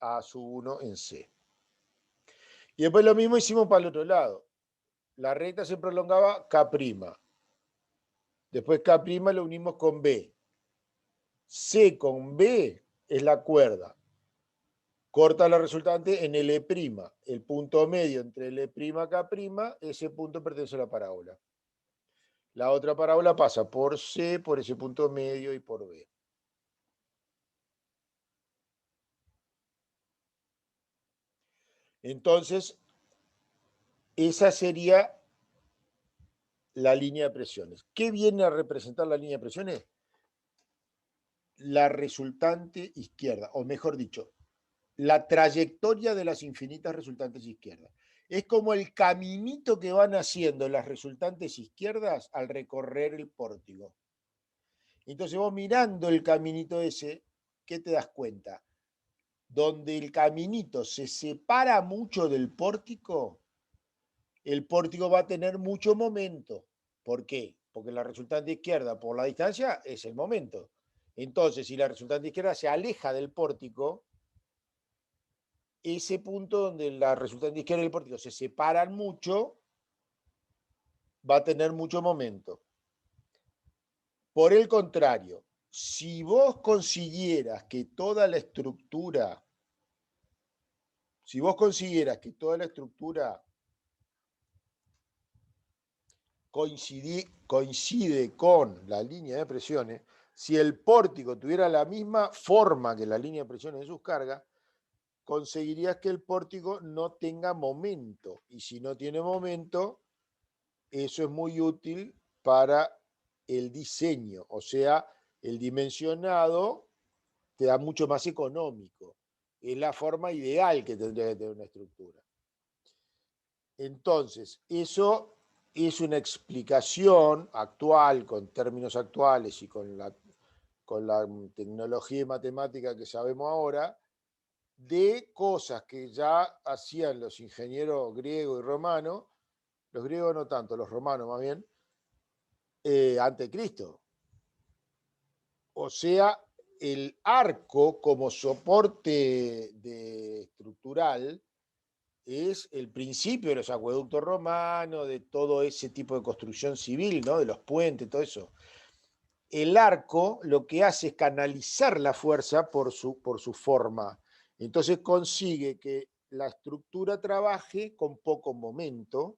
a A sub 1 en C. Y después lo mismo hicimos para el otro lado. La recta se prolongaba K'. Después K' lo unimos con B. C con B es la cuerda. Corta la resultante en L'. El punto medio entre L' y K', ese punto pertenece a la parábola. La otra parábola pasa por C, por ese punto medio y por B. Entonces, esa sería la línea de presiones. ¿Qué viene a representar la línea de presiones? La resultante izquierda, o mejor dicho, la trayectoria de las infinitas resultantes izquierdas. Es como el caminito que van haciendo las resultantes izquierdas al recorrer el pórtico. Entonces vos mirando el caminito ese, ¿qué te das cuenta? donde el caminito se separa mucho del pórtico, el pórtico va a tener mucho momento. ¿Por qué? Porque la resultante izquierda por la distancia es el momento. Entonces, si la resultante izquierda se aleja del pórtico, ese punto donde la resultante izquierda y el pórtico se separan mucho, va a tener mucho momento. Por el contrario, si vos consiguieras que toda la estructura, coincide con la línea de presiones, si el pórtico tuviera la misma forma que la línea de presiones de sus cargas, conseguirías que el pórtico no tenga momento. Y si no tiene momento, eso es muy útil para el diseño. O sea, el dimensionado te da mucho más económico. Es la forma ideal que tendría que tener una estructura. Entonces, eso es una explicación actual, con términos actuales y con la tecnología y matemática que sabemos ahora, de cosas que ya hacían los ingenieros griegos y romanos, los griegos no tanto, los romanos más bien, antes de Cristo. O sea, el arco como soporte estructural es el principio de los acueductos romanos, de todo ese tipo de construcción civil, ¿no? De los puentes, todo eso. El arco lo que hace es canalizar la fuerza por su forma. Entonces consigue que la estructura trabaje con poco momento,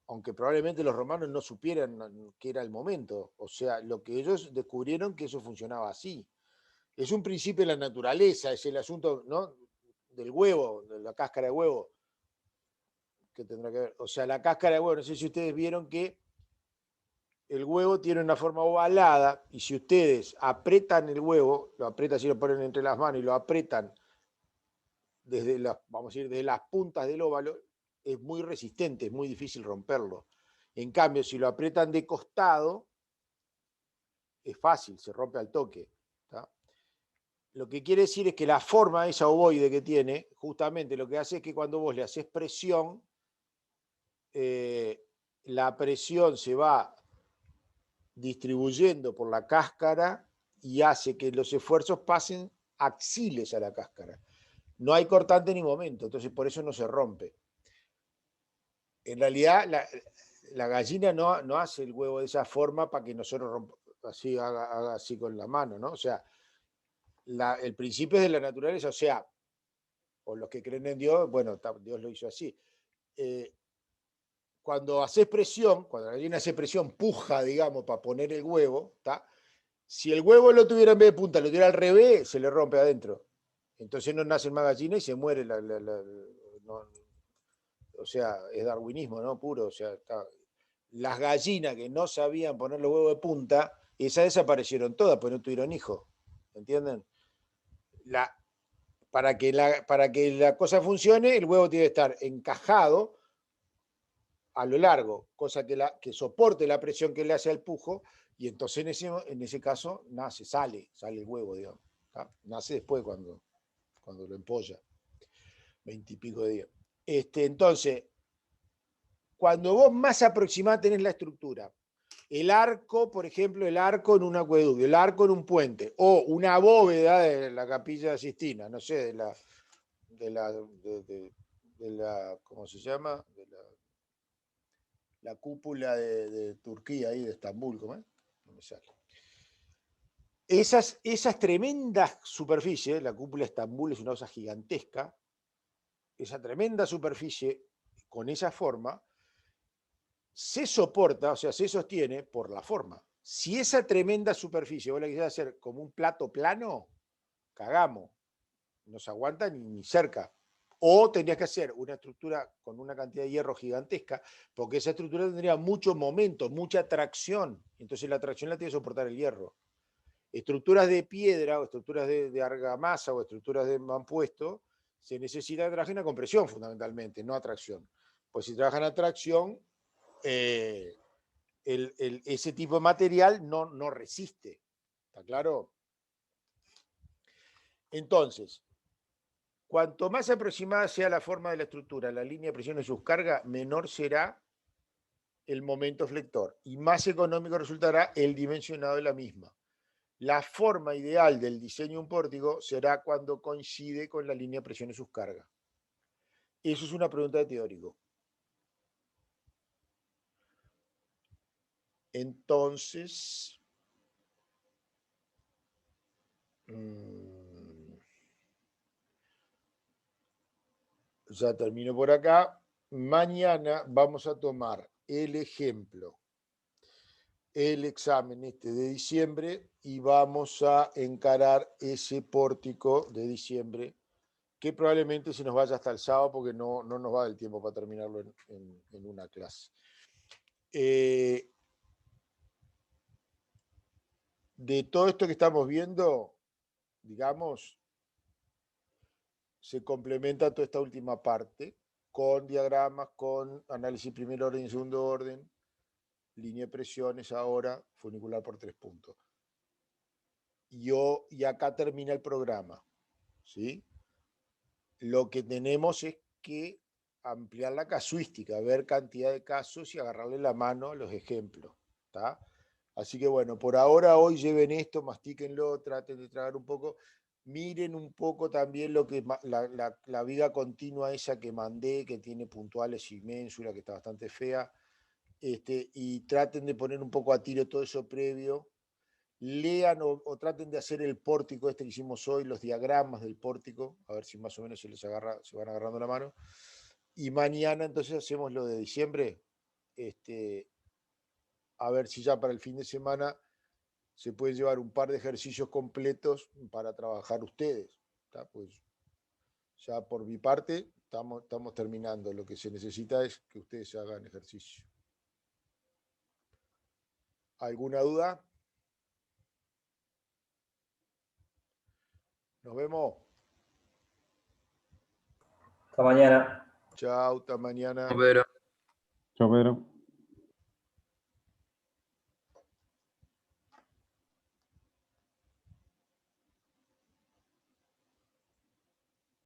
aunque probablemente los romanos no supieran qué era el momento. O sea, lo que ellos descubrieron que eso funcionaba así. Es un principio de la naturaleza, es el asunto, ¿no? Del huevo, de la cáscara de huevo, que tendrá que ver. O sea, la cáscara de huevo, no sé si ustedes vieron que el huevo tiene una forma ovalada y si ustedes apretan el huevo, lo apretan así, lo ponen entre las manos y lo apretan desde vamos a decir, desde las puntas del óvalo, es muy resistente, es muy difícil romperlo. En cambio, si lo apretan de costado, es fácil, se rompe al toque. ¿Tá? Lo que quiere decir es que la forma esa ovoide que tiene, justamente lo que hace es que cuando vos le haces presión, la presión se va distribuyendo por la cáscara y hace que los esfuerzos pasen axiles a la cáscara. No hay cortante ni momento, entonces por eso no se rompe. En realidad, la gallina no hace el huevo de esa forma para que nosotros así haga así con la mano, ¿no? O sea, el principio es de la naturaleza, o sea, por los que creen en Dios, bueno, Dios lo hizo así. Cuando haces presión, cuando la gallina hace presión, puja, digamos, para poner el huevo, ¿tá? Si el huevo lo tuviera en vez de punta, lo tuviera al revés, se le rompe adentro. Entonces no nacen más gallinas y se muere no, o sea, es darwinismo, ¿no? Puro, o sea, las gallinas que no sabían poner los huevos de punta, esas desaparecieron todas, pues no tuvieron hijos, ¿entienden? Para que la cosa funcione, el huevo tiene que estar encajado a lo largo, cosa que soporte la presión que le hace al pujo, y entonces en ese caso sale el huevo, digamos. ¿Tá? Nace después cuando lo empolla, 20 y pico de días. Entonces, cuando vos más aproximada tenés la estructura, el arco, por ejemplo, el arco en un acueducto, el arco en un puente, o una bóveda de la Capilla Sistina, no sé, de la ¿cómo se llama? De la cúpula de Turquía, ahí de Estambul, ¿cómo es? No me sale. Esas tremendas superficies, la cúpula de Estambul es una cosa gigantesca, esa tremenda superficie con esa forma, se soporta, o sea, se sostiene por la forma. Si esa tremenda superficie vos la quisieras hacer como un plato plano, cagamos, no se aguanta ni cerca. O tendrías que hacer una estructura con una cantidad de hierro gigantesca, porque esa estructura tendría mucho momento, mucha tracción. Entonces la tracción la tiene que soportar el hierro. Estructuras de piedra o estructuras de argamasa o estructuras de mampuesto, se necesita que trabajen a compresión fundamentalmente, no a tracción. Pues si trabajan a tracción, ese tipo de material no resiste. ¿Está claro? Entonces, Cuanto más aproximada sea la forma de la estructura, la línea de presión en sus cargas, menor será el momento flector y más económico resultará el dimensionado de la misma. La forma ideal del diseño de un pórtico será cuando coincide con la línea de presión en sus cargas. Eso es una pregunta de teórico. Entonces, ya termino por acá. Mañana vamos a tomar el ejemplo, el examen de diciembre, y vamos a encarar ese pórtico de diciembre que probablemente se nos vaya hasta el sábado porque no nos va el tiempo para terminarlo en una clase. De todo esto que estamos viendo, digamos, se complementa toda esta última parte con diagramas, con análisis primer orden y segundo orden, línea de presiones ahora, funicular por 3 puntos. Y acá termina el programa, ¿sí? Lo que tenemos es que ampliar la casuística, ver cantidad de casos y agarrarle la mano a los ejemplos, ¿está? Así que bueno, por ahora hoy lleven esto, mastíquenlo, traten de tragar un poco, miren un poco también lo que la viga continua esa que mandé, que tiene puntuales y ménsula, que está bastante fea, y traten de poner un poco a tiro todo eso previo. Lean o traten de hacer el pórtico que hicimos hoy, los diagramas del pórtico, a ver si más o menos se van agarrando la mano. Y mañana entonces hacemos lo de diciembre, a ver si ya para el fin de semana se puede llevar un par de ejercicios completos para trabajar ustedes. ¿Tá? Pues ya por mi parte estamos terminando. Lo que se necesita es que ustedes hagan ejercicio. ¿Alguna duda? Nos vemos. Hasta mañana. Chao, hasta mañana. Chao, Pedro. Chao, Pedro.